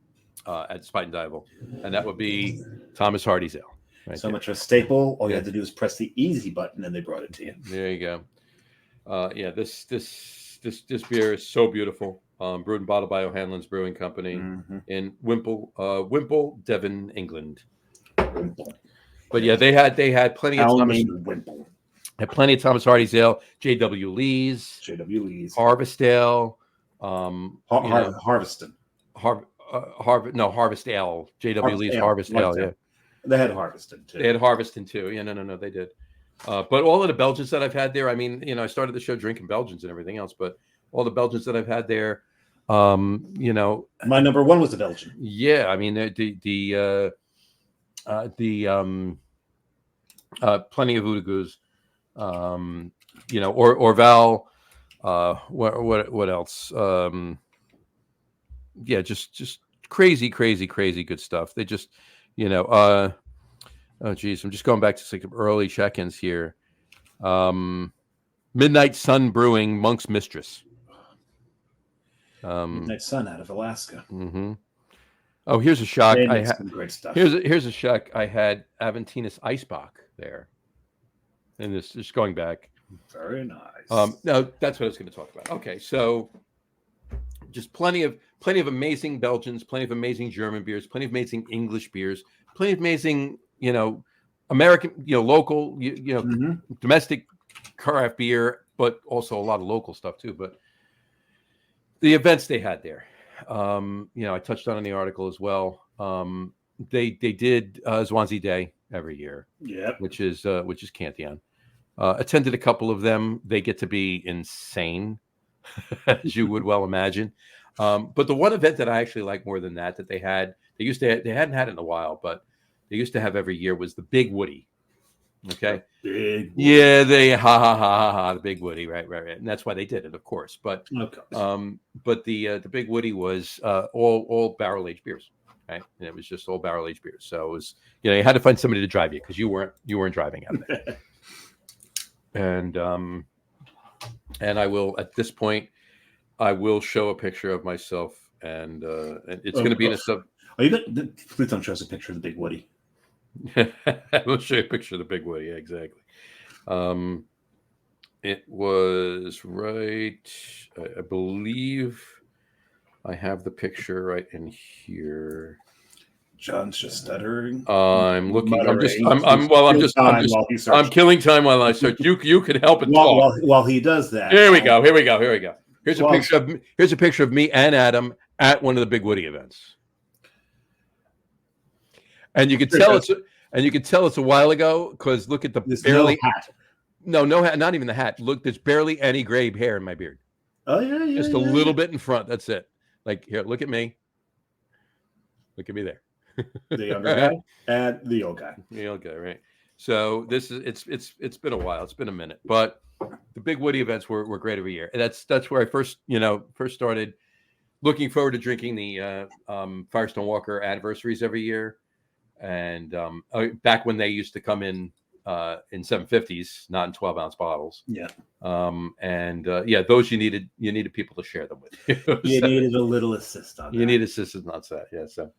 Duyvil, and that would be Thomas Hardy's Ale. Right so there. Much a staple. All you had to do was press the easy button, and they brought it to you. There you go. This beer is so beautiful. Brewed and bottled by O'Hanlon's Brewing Company in Wimple, Devon, England. Wimple. But yeah, they had plenty of Wimple. Had plenty of Thomas Hardy's Ale, J.W. Lee's, Harvest Ale, Harveston. Harvest Ale, J.W. Lee's Harvest Ale. Yeah, they had Harveston too. Yeah, no, they did. But all of the Belgians that I've had there, I mean, I started the show drinking Belgians and everything else, but all the Belgians that I've had there, my number 1 was the Belgian. Yeah, I mean plenty of Udagus, Orval. What else? Just crazy good stuff. They just, Oh, geez. I'm just going back to some early check-ins here. Midnight Sun Brewing, Monk's Mistress. Midnight Sun out of Alaska. Mm-hmm. Oh, here's a shock. Some great stuff. Here's a shock. I had Aventinus Eisbach there. And this just going back. Very nice. No, that's what I was going to talk about. Okay, so just plenty of amazing Belgians, plenty of amazing German beers, plenty of amazing English beers, plenty of amazing, American, local, domestic craft beer, but also a lot of local stuff too. But the events they had there, I touched on in the article as well. They did Swansea Day every year, which is Cantillon. Attended a couple of them. They get to be insane, as you would well imagine. But the one event that I actually like more than that they had, they hadn't had it in a while, but they used to have every year was the Big Woody. Okay. Big Woody. Yeah, the Big Woody, right, and that's why they did it, of course. But but the Big Woody was all barrel aged beers, right? And it was just all barrel aged beers. So it was, you had to find somebody to drive you because you weren't driving out there. And I will, at this point, I will show a picture of myself, and it's going to be in a sub. Please don't show us a picture of the Big Woody. We'll show you a picture of the Big Woody. Yeah, exactly. It was right. I believe I have the picture right in here. John's just stuttering. I'm looking. I'm killing time while I search. You can help and talk while he does that. Here we go. Here's a picture of me and Adam at one of the Big Woody events, and you can tell it's a while ago because look at the barely hat. No hat, not even the hat. Look, there's barely any gray hair in my beard. Oh yeah, just a little bit in front. That's it. Like here, look at me. Look at me there. The younger guy and the old guy. The old guy, right? So this is it's been a while. It's been a minute, but the Big Woody events were great every year. And that's where I first started looking forward to drinking the Firestone Walker anniversaries every year. And back when they used to come in 750s, not in 12-ounce bottles. Yeah. Those you needed people to share them with. You needed a little assist on that. You need assistance on that. Yeah. So.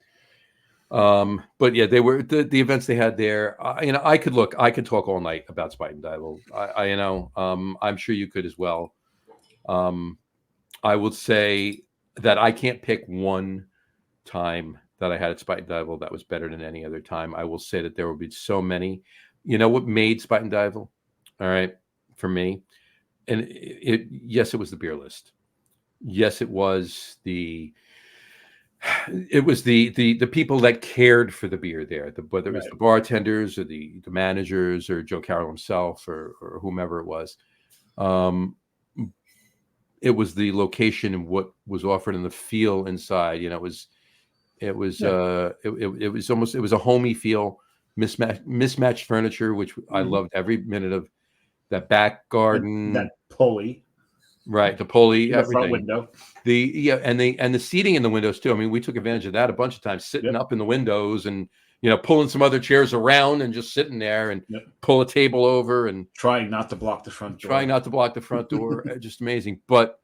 But yeah, they were the events they had there. I could talk all night about Spuyten Duyvil. I'm sure you could as well. I would say that I can't pick one time that I had at Spuyten Duyvil that was better than any other time. I will say that there will be so many. You know what made Spuyten Duyvil? All right, for me, and yes, it was the beer list. Yes, it was the people that cared for the beer there, whether it was the bartenders or the managers or Joe Carroll himself or whomever it was. It was the location and what was offered and the feel inside. It was a homey feel, mismatched furniture, which I loved every minute of. That back garden, that pulley. Right, the pulley, the everything. Front window. And the seating in the windows too. I mean, we took advantage of that a bunch of times, sitting up in the windows and pulling some other chairs around and just sitting there and pull a table over and trying not to block the front door. Just amazing. But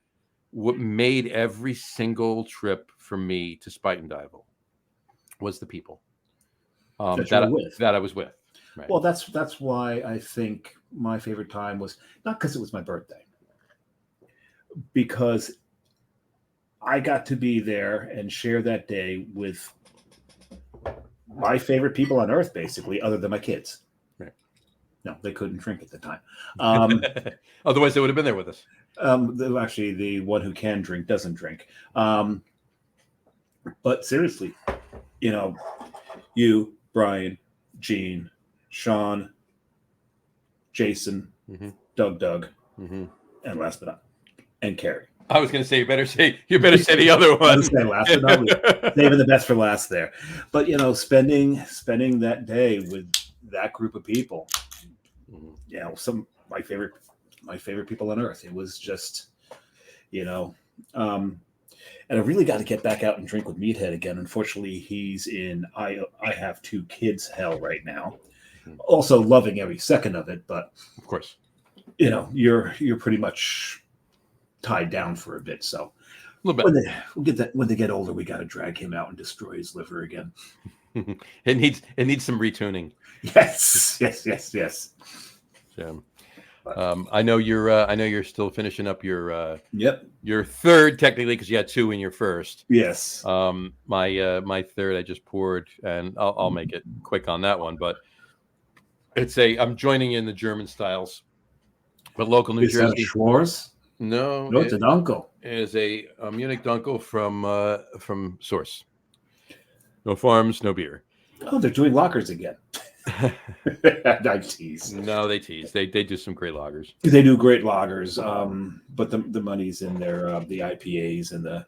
what made every single trip for me to Spuyten Duyvil was the people that I was with. Right. Well, that's why I think my favorite time was not because it was my birthday. Because I got to be there and share that day with my favorite people on earth, basically, other than my kids. Right. No, they couldn't drink at the time. Otherwise, they would have been there with us. Actually, the one who can drink doesn't drink. But seriously, you, Brian, Gene, Sean, Jason, Doug, and last but not. And Carrie. I was going to say you better say the other one. Last but not least. Saving the best for last there. But spending that day with that group of people, some my favorite people on earth. It was just, and I really got to get back out and drink with Meathead again. Unfortunately, he's in I have two kids hell right now. Also loving every second of it, but Of course. you're pretty much tied down for a bit. So A little bit. when they get older, we got to drag him out and destroy his liver again. It needs some retuning. Yes. So, I know you're still finishing up your Yep. your third technically, because you had 2 in your first. Yes. My third I just poured, and I'll make it quick on that one. But I'm joining in the German styles, but local New Jersey. Schwarz? No, It's an uncle. It is a Munich Dunkel from Source. No farms, no beer. Oh, they're doing lockers again. I tease. No, they tease. They do some great lagers. They do great lagers, but the money's in their the IPAs and the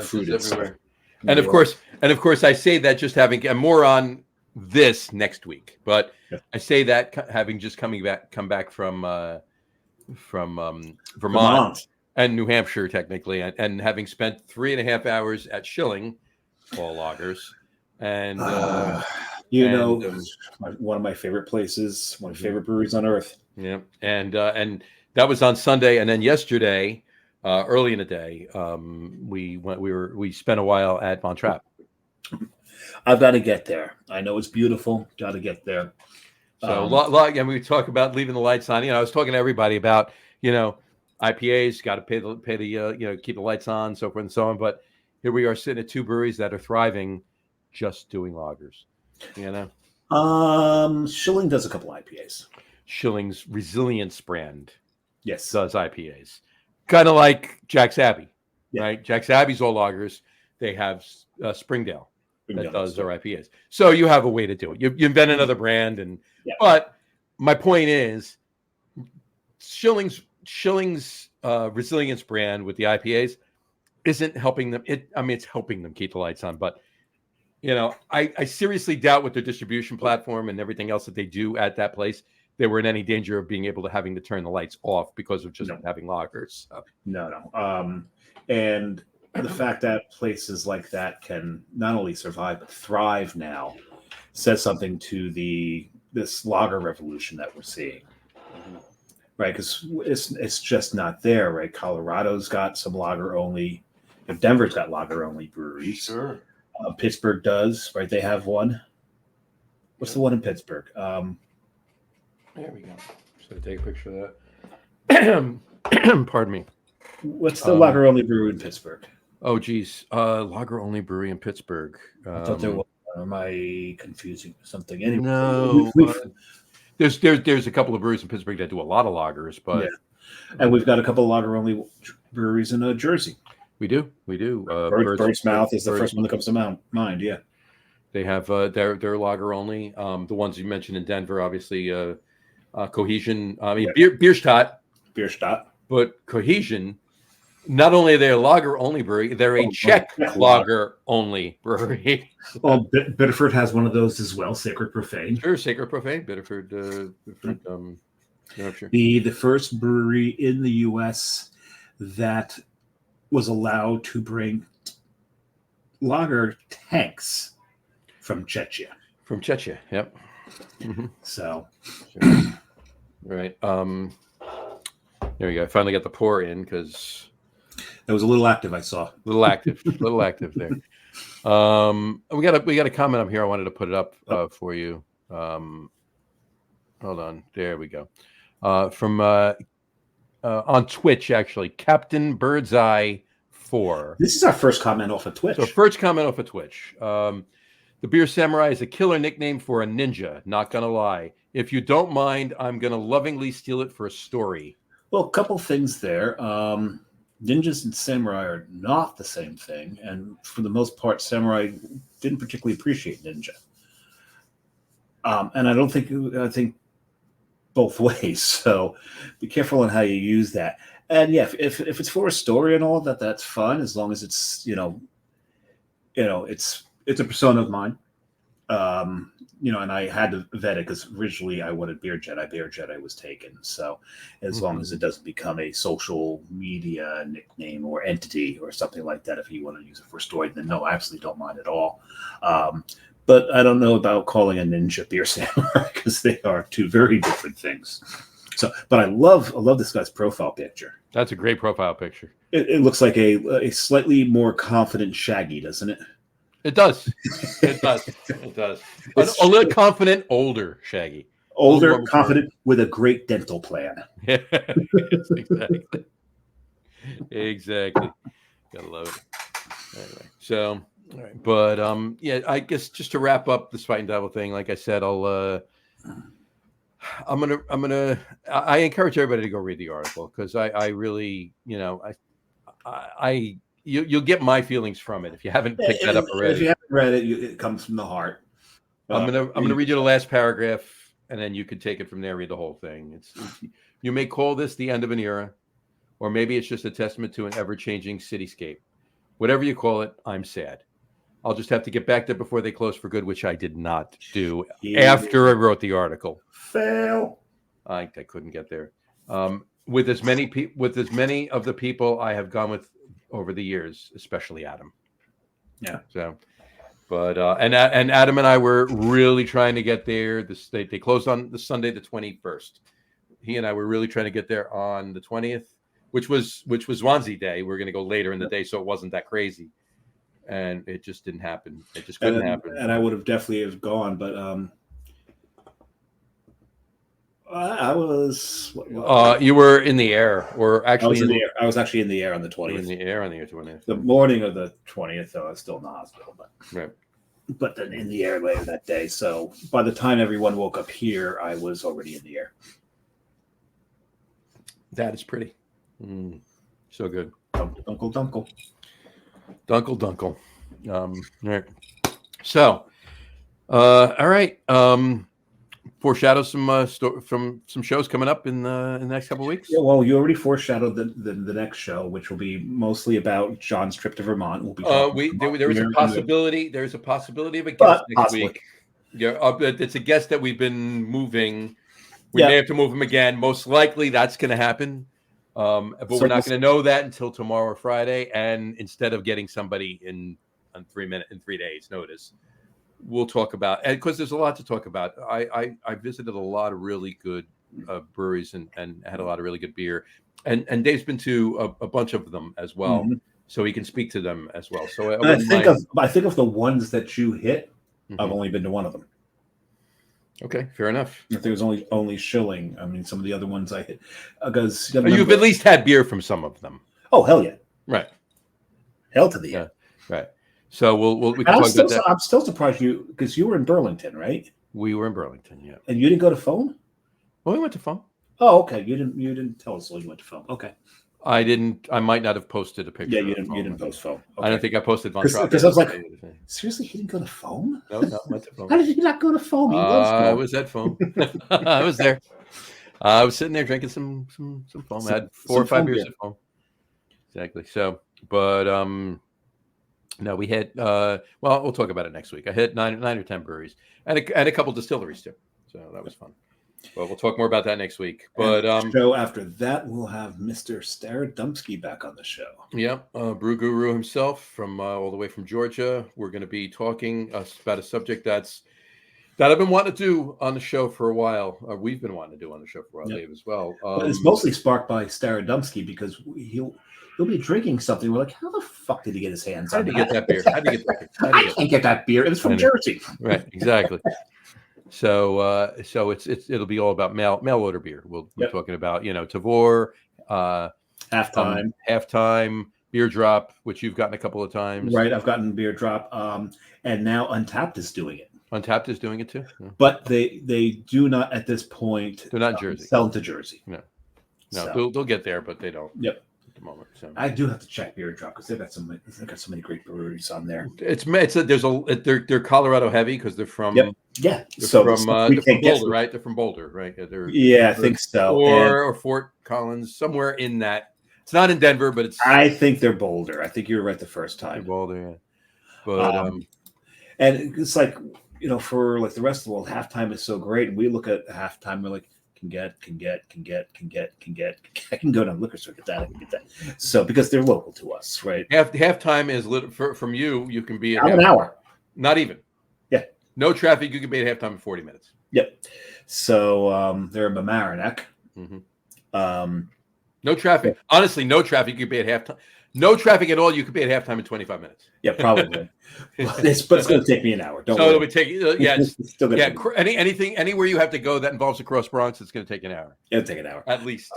fruit everywhere. And of course, I say that just having more on this next week, but yeah. I say that having just come back from Vermont and New Hampshire, technically, and having spent 3.5 hours at Schilling, all lagers, and one of my favorite places, one of my favorite breweries on earth. Yeah, and that was on Sunday, and then yesterday, early in the day, we spent a while at Von Trapp. I've got to get there. I know it's beautiful. Got to get there. So and we talk about leaving the lights on. I was talking to everybody about IPAs. Got to pay the keep the lights on, so forth and so on. But here we are sitting at 2 breweries that are thriving, just doing lagers. Schilling does a couple IPAs. Schilling's Resilience brand, yes, does IPAs, kind of like Jack's Abbey, right? Jack's Abbey's all lagers. They have Springdale that does their IPAs. So you have a way to do it. You invent another brand, but my point is, Schilling's Resilience brand with the IPAs isn't helping them. It's helping them keep the lights on, but I seriously doubt with their distribution platform and everything else that they do at that place, they were in any danger of being able to having to turn the lights off because of just having lagers. So. No. And the fact that places like that can not only survive but thrive now says something to this lager revolution that we're seeing, right? Because it's just not there, right? Colorado's got some lager only. Denver's got lager only breweries. Sure. Pittsburgh does, right? They have one. What's the one in Pittsburgh? There we go. Should I take a picture of that? Pardon me. What's the lager only brewery in Pittsburgh? Oh, geez. Lager only brewery in Pittsburgh. I thought there was. Am I confusing something? Anyway, no. There's a couple of breweries in Pittsburgh that do a lot of lagers, but and we've got a couple of lager only breweries in Jersey. We do. Bird's Mouth is the first one that comes to mind. Yeah, they have their lager only. The ones you mentioned in Denver, obviously, Cohesion. Bierstadt. But Cohesion, not only are they a lager only brewery, they're a Czech lager only brewery. Well, Biddeford has one of those as well. Sacred Profane. Sure, Sacred Profane. Biddeford. New Hampshire. The first brewery in the U.S. that was allowed to bring lager tanks from Czechia. Yep. Mm-hmm. So, right. There we go. I finally got the pour in because that was a little active. I saw a little active there. We got a comment up here. I wanted to put it up for you. Hold on. There we go. From on Twitch, actually, Captain Birdseye 4. This is our first comment off of Twitch. So first comment off of Twitch. The Beer Samurai is a killer nickname for a ninja. Not gonna lie. If you don't mind, I'm gonna lovingly steal it for a story. Well, a couple things there. Ninjas and samurai are not the same thing, and for the most part, samurai didn't particularly appreciate ninja. And I think both ways. So be careful on how you use that. And yeah, if it's for a story and all that, that's fun as long as it's it's a persona of mine. And I had to vet it because originally I wanted Beer Jedi. Beer Jedi was taken. So as long as it doesn't become a social media nickname or entity or something like that, if you want to use it for a story, then no, I absolutely don't mind at all. But I don't know about calling a ninja beer samurai because they are two very different things. So, but I love this guy's profile picture. That's a great profile picture. It looks like a slightly more confident Shaggy, doesn't it? It does. It does. It does. A little confident, older Shaggy. Older, confident, with a great dental plan. Yes, exactly. Exactly. Gotta love it. Anyway, so, all right. But yeah, I guess just to wrap up the Spuyten Duyvil thing, like I said, I encourage everybody to go read the article because I really, you'll get my feelings from it if you haven't picked that up already. If you haven't read it, it comes from the heart. I'm gonna read you the last paragraph, and then you can take it from there. Read the whole thing. You may call this the end of an era, or maybe it's just a testament to an ever-changing cityscape. Whatever you call it, I'm sad. I'll just have to get back there before they close for good, which I did not do after I wrote the article. Fail. I couldn't get there. With as many of the people I have gone with over the years, especially Adam. Yeah. So, but and Adam and I were really trying to get there. They closed on the Sunday the 21st. He and I were really trying to get there on the 20th, which was Swansea Day. We were going to go later in the day, so it wasn't that crazy. And it just didn't happen. It just couldn't happen. And I would have definitely have gone, but I was. You were in the air, or actually I was in the air. I was actually in the air on the 20th. In the air on the 20th. The morning of the 20th, though, I was still in the hospital, right. But then in the air later that day. So by the time everyone woke up here, I was already in the air. That is pretty. So good. Dunkle. Dunkle. All right. So, all right. Foreshadow from some shows coming up in the next couple of weeks. Yeah, well, you already foreshadowed the next show, which will be mostly about John's trip to Vermont. We'll be there is a possibility. There's a possibility of a guest next week. Yeah, it's a guest that we've been moving. We may have to move him again. Most likely, that's going to happen. But we're not going to know that until tomorrow or Friday. And instead of getting somebody in 3 days notice, we'll talk about, and because there's a lot to talk about. I visited a lot of really good breweries and had a lot of really good beer, and Dave's been to a bunch of them as well, so he can speak to them as well. So I think of the ones that you hit. I've only been to one of them. Okay, fair enough. I think it was only Schilling. I mean, some of the other ones I hit because you've at least had beer from some of them. Oh, hell yeah! Right, hell to the yeah, right. So we can talk about that. I'm still surprised you because you were in Burlington, right? We were in Burlington, yeah. And you didn't go to Foam? Well, we went to Foam. Oh, okay. You didn't tell us you went to Foam. Okay. I didn't. I might not have posted a picture. Yeah, you didn't post Foam. Okay. I don't think I posted Von Trapp. Because I was like, seriously, he didn't go to Foam? No, went to Foam. How did he not go to Foam? He loves Foam. I was at Foam. I was there. I was sitting there drinking some Foam. I had 4 or 5 beers at Foam. Exactly. So, but no, we had. Well, we'll talk about it next week. I hit 9 or 10 breweries and a couple distilleries too. So that was fun. But we'll talk more about that next week. But show after that, we'll have Mr. Starodumsky back on the show. Yeah, brew guru himself from all the way from Georgia. We're going to be talking about a subject that I've been wanting to do on the show for a while. We've been wanting to do on the show for a while, Dave, as well. But it's mostly sparked by Starodumsky because he'll be drinking something. We're like, how the fuck did he get his hands on that? How did he get that beer? I can't get that beer. It was from Jersey. Right, exactly. So it'll be all about mail order beer. We'll be talking about Tavour, halftime, beer drop, which you've gotten a couple of times. Right, I've gotten beer drop, and now Untapped is doing it. Untapped is doing it too, yeah. But they do not at this point. They're not Jersey. Sell to Jersey. No, so. They'll get there, but they don't. Yep. At the moment, so. I do have to check beer drop because they've got so many great breweries on there. They're Colorado heavy because they're from. Yep. Yeah, they're from Boulder, right? They're from Boulder, right? I think so. Or Fort Collins, somewhere in that. It's not in Denver, but it's. I think they're Boulder. I think you were right the first time. Boulder, yeah. But and it's like for like the rest of the world, halftime is so great, and we look at halftime, we're like, can get. I can go down liquor store, get that. So because they're local to us, right? Halftime is from you. You can be an hour. Not even. Yeah. No traffic. You can be at halftime in 40 minutes. Yep. So they're in Mamaroneck. No traffic. Honestly, no traffic. You could be at halftime. No traffic at all. You could be at halftime in 25 minutes. Yeah, probably. But it's going to take me an hour. Don't worry. It'll take It's still gonna anything anywhere you have to go that involves across Bronx, it's going to take an hour. It'll take an hour at least.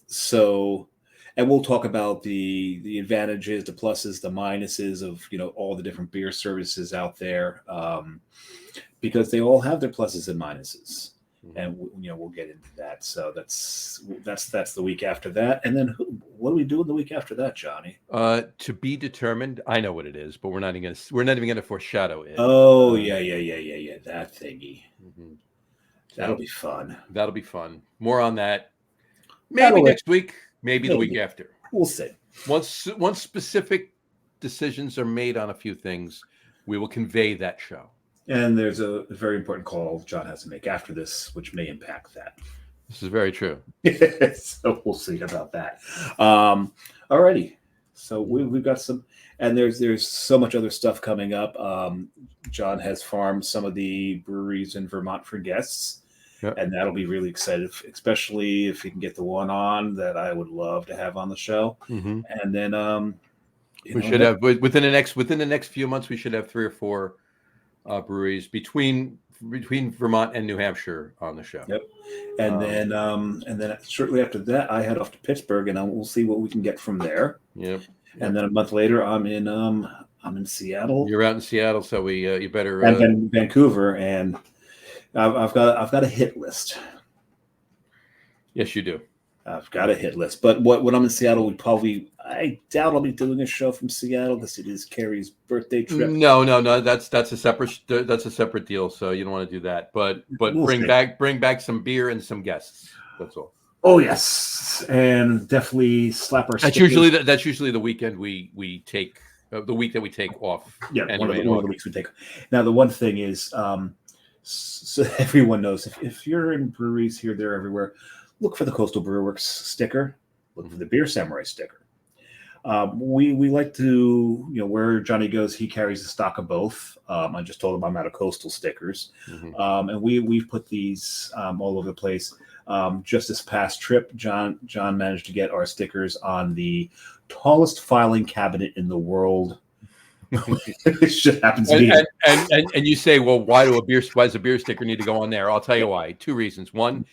So, and we'll talk about the advantages, the pluses, the minuses of all the different beer services out there, because they all have their pluses and minuses. And we'll get into that. So that's the week after that. And then what do we do the week after that, Johnny? To be determined. I know what it is, but we're not even going to foreshadow it. Oh yeah, that thingy. That'll be fun. That'll be fun. More on that. Maybe next week. Maybe the week after. We'll see. Once specific decisions are made on a few things, we will convey that show. And there's a very important call John has to make after this, which may impact that. This is very true. So we'll see about that. Alrighty. So we've got some, and there's so much other stuff coming up. John has farmed some of the breweries in Vermont for guests, and that'll be really exciting, especially if you can get the one on that I would love to have on the show. And then we should have within the next few months we should have 3 or 4 breweries between Vermont and New Hampshire on the show. Yep. And then shortly after that, I head off to Pittsburgh, and we'll see what we can get from there. Yep. And then a month later, I'm in Seattle. You're out in Seattle, so you better. And then Vancouver, and I've got a hit list. Yes, you do. I've got a hit list, but when I'm in Seattle, I doubt I'll be doing a show from Seattle because it is Carrie's birthday trip. No, that's a separate deal. So you don't want to do that. But we'll bring back some beer and some guests. That's all. Oh yes, and definitely slap our. That's usually the weekend we take the week that we take off. Yeah, anyway, one of the weeks we take. Now the one thing is, so everyone knows if you're in breweries here, there, everywhere. Look for the Coastal Brewer Works sticker. Look for the Beer Samurai sticker. We like to, where Johnny goes, he carries a stock of both. I just told him I'm out of Coastal stickers. And we've put these all over the place. Just this past trip, John managed to get our stickers on the tallest filing cabinet in the world. It just happens to be. And you say, well, why does a beer sticker need to go on there? I'll tell you why. 2 reasons. One,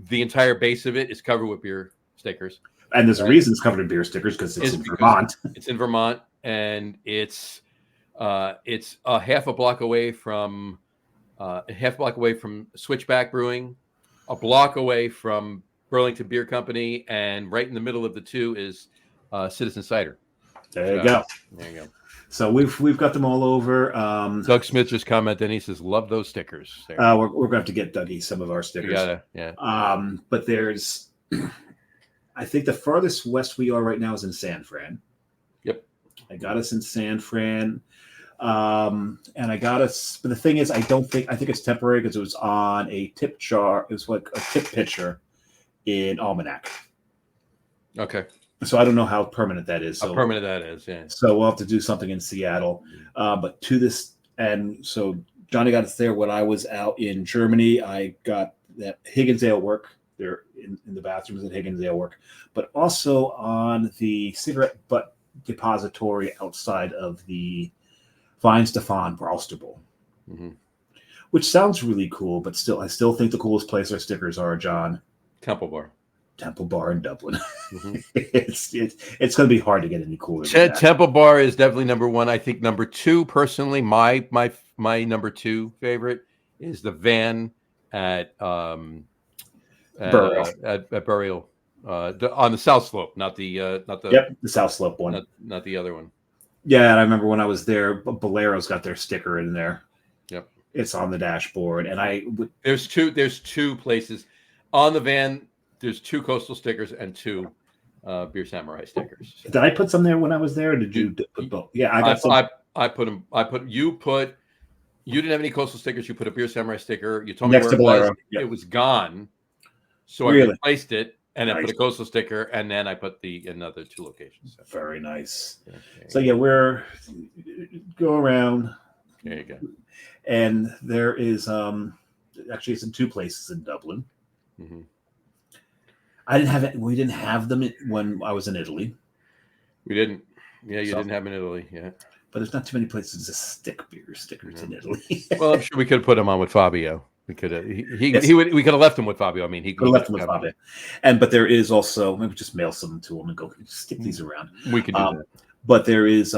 the entire base of it is covered with beer stickers. And there's a reason it's covered in beer stickers because it's in Vermont. It's in Vermont, and it's a half a block away from Switchback Brewing, a block away from Burlington Beer Company, and right in the middle of the two is Citizen Cider. There you go. So we've got them all over. Doug Smith just commented, and he says, "Love those stickers." We're going to have to get Dougie some of our stickers. But there's, I think the farthest west we are right now is in San Fran. Yep, I got us in San Fran, and I got us. But the thing is, I think it's temporary because it was on a tip jar. It was like a tip pitcher in Almanac. Okay. So I don't know how permanent that is. How permanent that is, yeah. So we'll have to do something in Seattle. But to this, and so Johnny got us there when I was out in Germany. I got that Higgins Ale work there in the bathrooms at Higgins Ale work, but also on the cigarette butt depository outside of the Vine Stefan Brauster Bowl, which sounds really cool, but I still think the coolest place our stickers are, John. Temple Bar in Dublin. It's going to be hard to get any cooler. Temple Bar is definitely number one. I think number 2, personally, my number 2 favorite is the Van at Burial on the South Slope, not the South Slope one, not the other one. Yeah, and I remember when I was there, Bolero's got their sticker in there. Yep, it's on the dashboard, and there's two places on the Van. There's 2 Coastal stickers and 2 Beer Samurai stickers. Did I put some there when I was there? Or did you put both? Yeah, I got some. I put them. You didn't have any Coastal stickers. You put a Beer Samurai sticker. You told me next where to it was. Yep. It was gone. So I replaced it and then put a Coastal sticker, and then I put another 2 locations. Very nice. Okay. So we're go around, There you go. And there is actually it's in 2 places in Dublin. Mm-hmm. I didn't have it. We didn't have them when I was in Italy. We didn't. Yeah, you didn't have them in Italy. Yeah. But there's not too many places to stick beer stickers in Italy. Well, I'm sure we could have put him on with Fabio. We could have. Yes. We could have left him with Fabio. I mean, he could have left him with Fabio. But there is also maybe just mail some to him and go stick these around. We could do that. But there is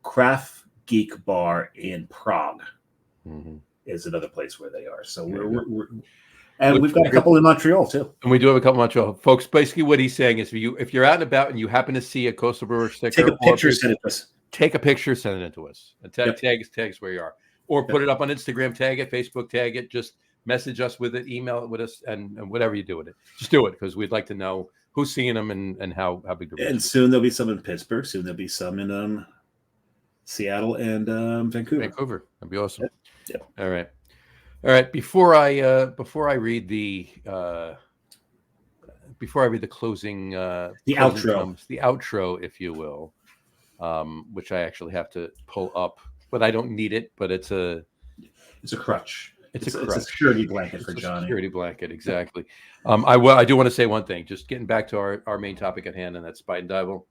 Craft Geek Bar in Prague. Mm-hmm. Is another place where they are. So we've got a couple in Montreal too. And we do have a couple in Montreal, folks. Basically, what he's saying is, if you're out and about and you happen to see a Coastal Brewer sticker, take a picture, send it to us. Take a picture, send it to us, and tag us where you are, or put it up on Instagram, tag it, Facebook, tag it. Just message us with it, email it with us, and whatever you do with it, just do it because we'd like to know who's seeing them and how big they're. And soon there'll be some in Pittsburgh. Soon there'll be some in Seattle and Vancouver. That'd be awesome. Yep. All right. Before I read the closing, the outro, if you will, which I actually have to pull up, but I don't need it. But it's a crutch. It's a security blanket for Johnny. Security blanket, exactly. I do want to say one thing. Just getting back to our main topic at hand, and that's Spuyten Duyvil.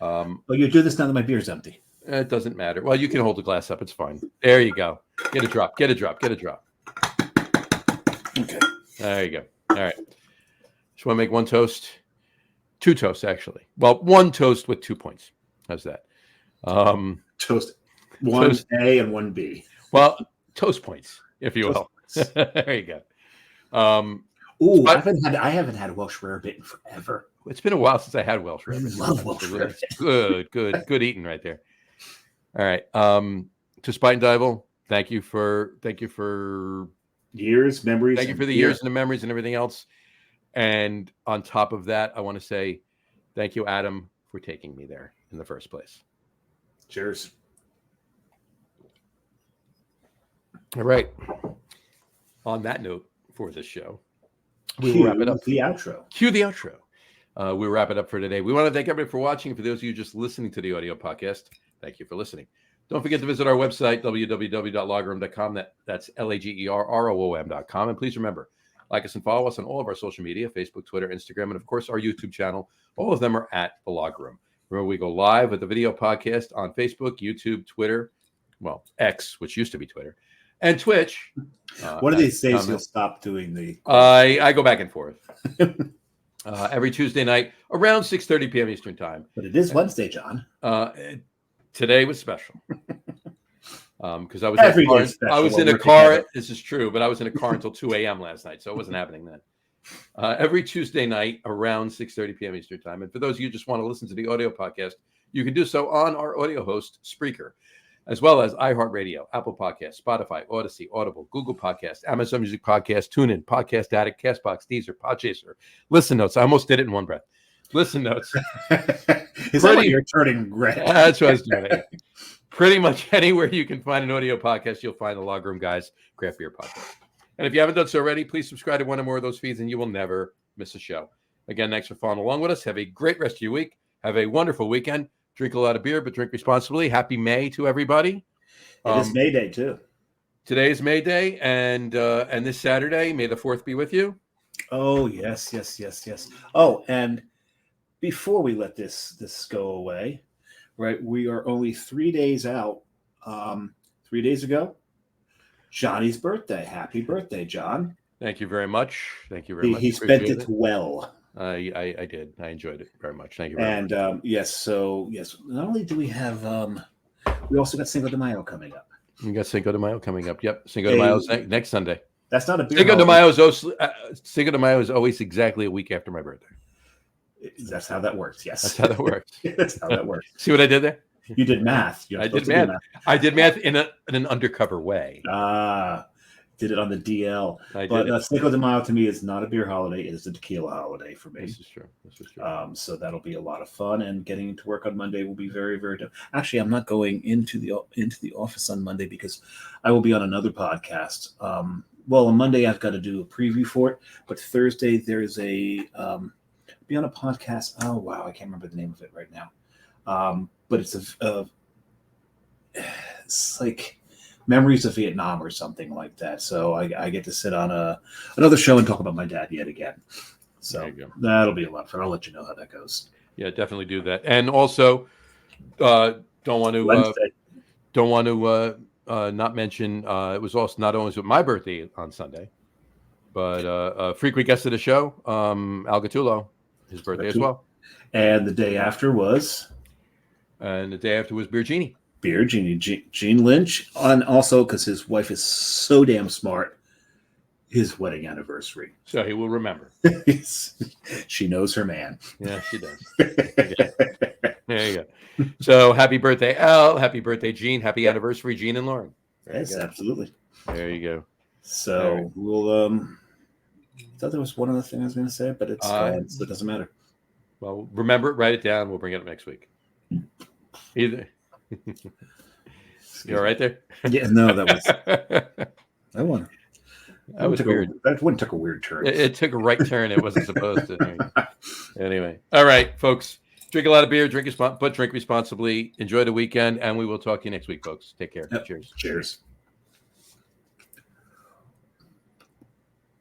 Well, you do this now that my beer's empty. It doesn't matter. Well, you can hold the glass up. It's fine. There you go. Get a drop. Okay. There you go. All right. Just want to make one toast. 2 toasts, actually. Well, 1 toast with 2 points. How's that? Toast 1A and 1B. Well, toast points, if you will. There you go. I haven't had Welsh Rarebit in forever. It's been a while since I had Welsh Rarebit. I love Welsh Rarebit. Good eating right there. All right. To Spuyten Duyvil, thank you for years, memories. Thank you for the years and the memories and everything else. And on top of that, I want to say thank you, Adam, for taking me there in the first place. Cheers. All right. On that note for this show, we will wrap it up. Cue the outro. We'll wrap it up for today. We want to thank everybody for watching. For those of you just listening to the audio podcast, thank you for listening. Don't forget to visit our website, www.lagerroom.com. That's LAGERROOM.com. And please remember, like us and follow us on all of our social media, Facebook, Twitter, Instagram, and of course, our YouTube channel. All of them are at The Lager Room. Remember, we go live with the video podcast on Facebook, YouTube, Twitter, well, X, which used to be Twitter, and Twitch. One of these days, you'll stop doing the... I go back and forth. Every Tuesday night around 6:30 p.m. Eastern Time. But it is Wednesday, John. Today was special. Because I was in a car. This is true, but I was in a car until 2 a.m. last night, so it wasn't happening then. Every Tuesday night around 6:30 p.m. Eastern Time. And for those of you who just want to listen to the audio podcast, you can do so on our audio host, Spreaker, as well as iHeartRadio, Apple Podcasts, Spotify, Odyssey, Audible, Google Podcasts, Amazon Music Podcast, TuneIn, Podcast Addict, Castbox, Deezer, Podchaser, Listen Notes. I almost did it in one breath. Listen Notes. Is that what you're turning red? That's what I was doing. Pretty much anywhere you can find an audio podcast, you'll find the Lager Room Guys Craft Beer Podcast. And if you haven't done so already, please subscribe to one or more of those feeds and you will never miss a show. Again, thanks for following along with us. Have a great rest of your week. Have a wonderful weekend. Drink a lot of beer, but drink responsibly. Happy May to everybody. It is May Day, too. Today is May Day, and this Saturday, May the 4th be with you. Oh, yes. Oh, and before we let this go away, right, we are only 3 days out. 3 days ago, Johnny's birthday. Happy birthday, John. Thank you very much. He spent it well. I did. I enjoyed it very much. Thank you very much. And yes, not only do we have, we also got Cinco de Mayo coming up. We got Cinco de Mayo coming up. Yep, Cinco de Mayo is next Sunday. That's not a beer. Cinco de Mayo is always exactly a week after my birthday. That's how that works. Yes, that's how that works. That's how that works. See what I did there? You did math. I did math. I did math in an undercover way. Did it on the DL. But Cinco de Mayo to me is not a beer holiday; it is a tequila holiday for me. This is true. So that'll be a lot of fun, and getting to work on Monday will be very, very tough. Actually, I'm not going into the office on Monday because I will be on another podcast. Well, on Monday I've got to do a preview for it, but Thursday there's a be on a podcast. Oh wow, I can't remember the name of it right now. But it's like Memories of Vietnam or something like that. So I get to sit on another show and talk about my dad yet again. So that'll be a lot of fun. I'll let you know how that goes. Yeah, definitely do that. And also, don't want to not mention. It was also not only my birthday on Sunday, but a frequent guest of the show, Al Gattulo, his birthday as well. And the day after was? And the day after was Beer Genie. Beer Genie, Gene Lynch. And also, because his wife is so damn smart, his wedding anniversary. So he will remember. She knows her man. Yeah, she does. There you go. So happy birthday, Al. Happy birthday, Gene. Happy anniversary, Gene and Lauren. Yes, absolutely. There you go. So we'll I thought there was one other thing I was going to say, but it's gone, so it doesn't matter. Well, remember it, write it down. We'll bring it up next week. Either. You all right there? Yeah, no, that was. That was weird. That one took a weird turn. It took a right turn. It wasn't supposed to. Anyway, all right, folks. Drink a lot of beer. Drink responsibly. Enjoy the weekend, and we will talk to you next week, folks. Take care. Yep. Cheers. Cheers.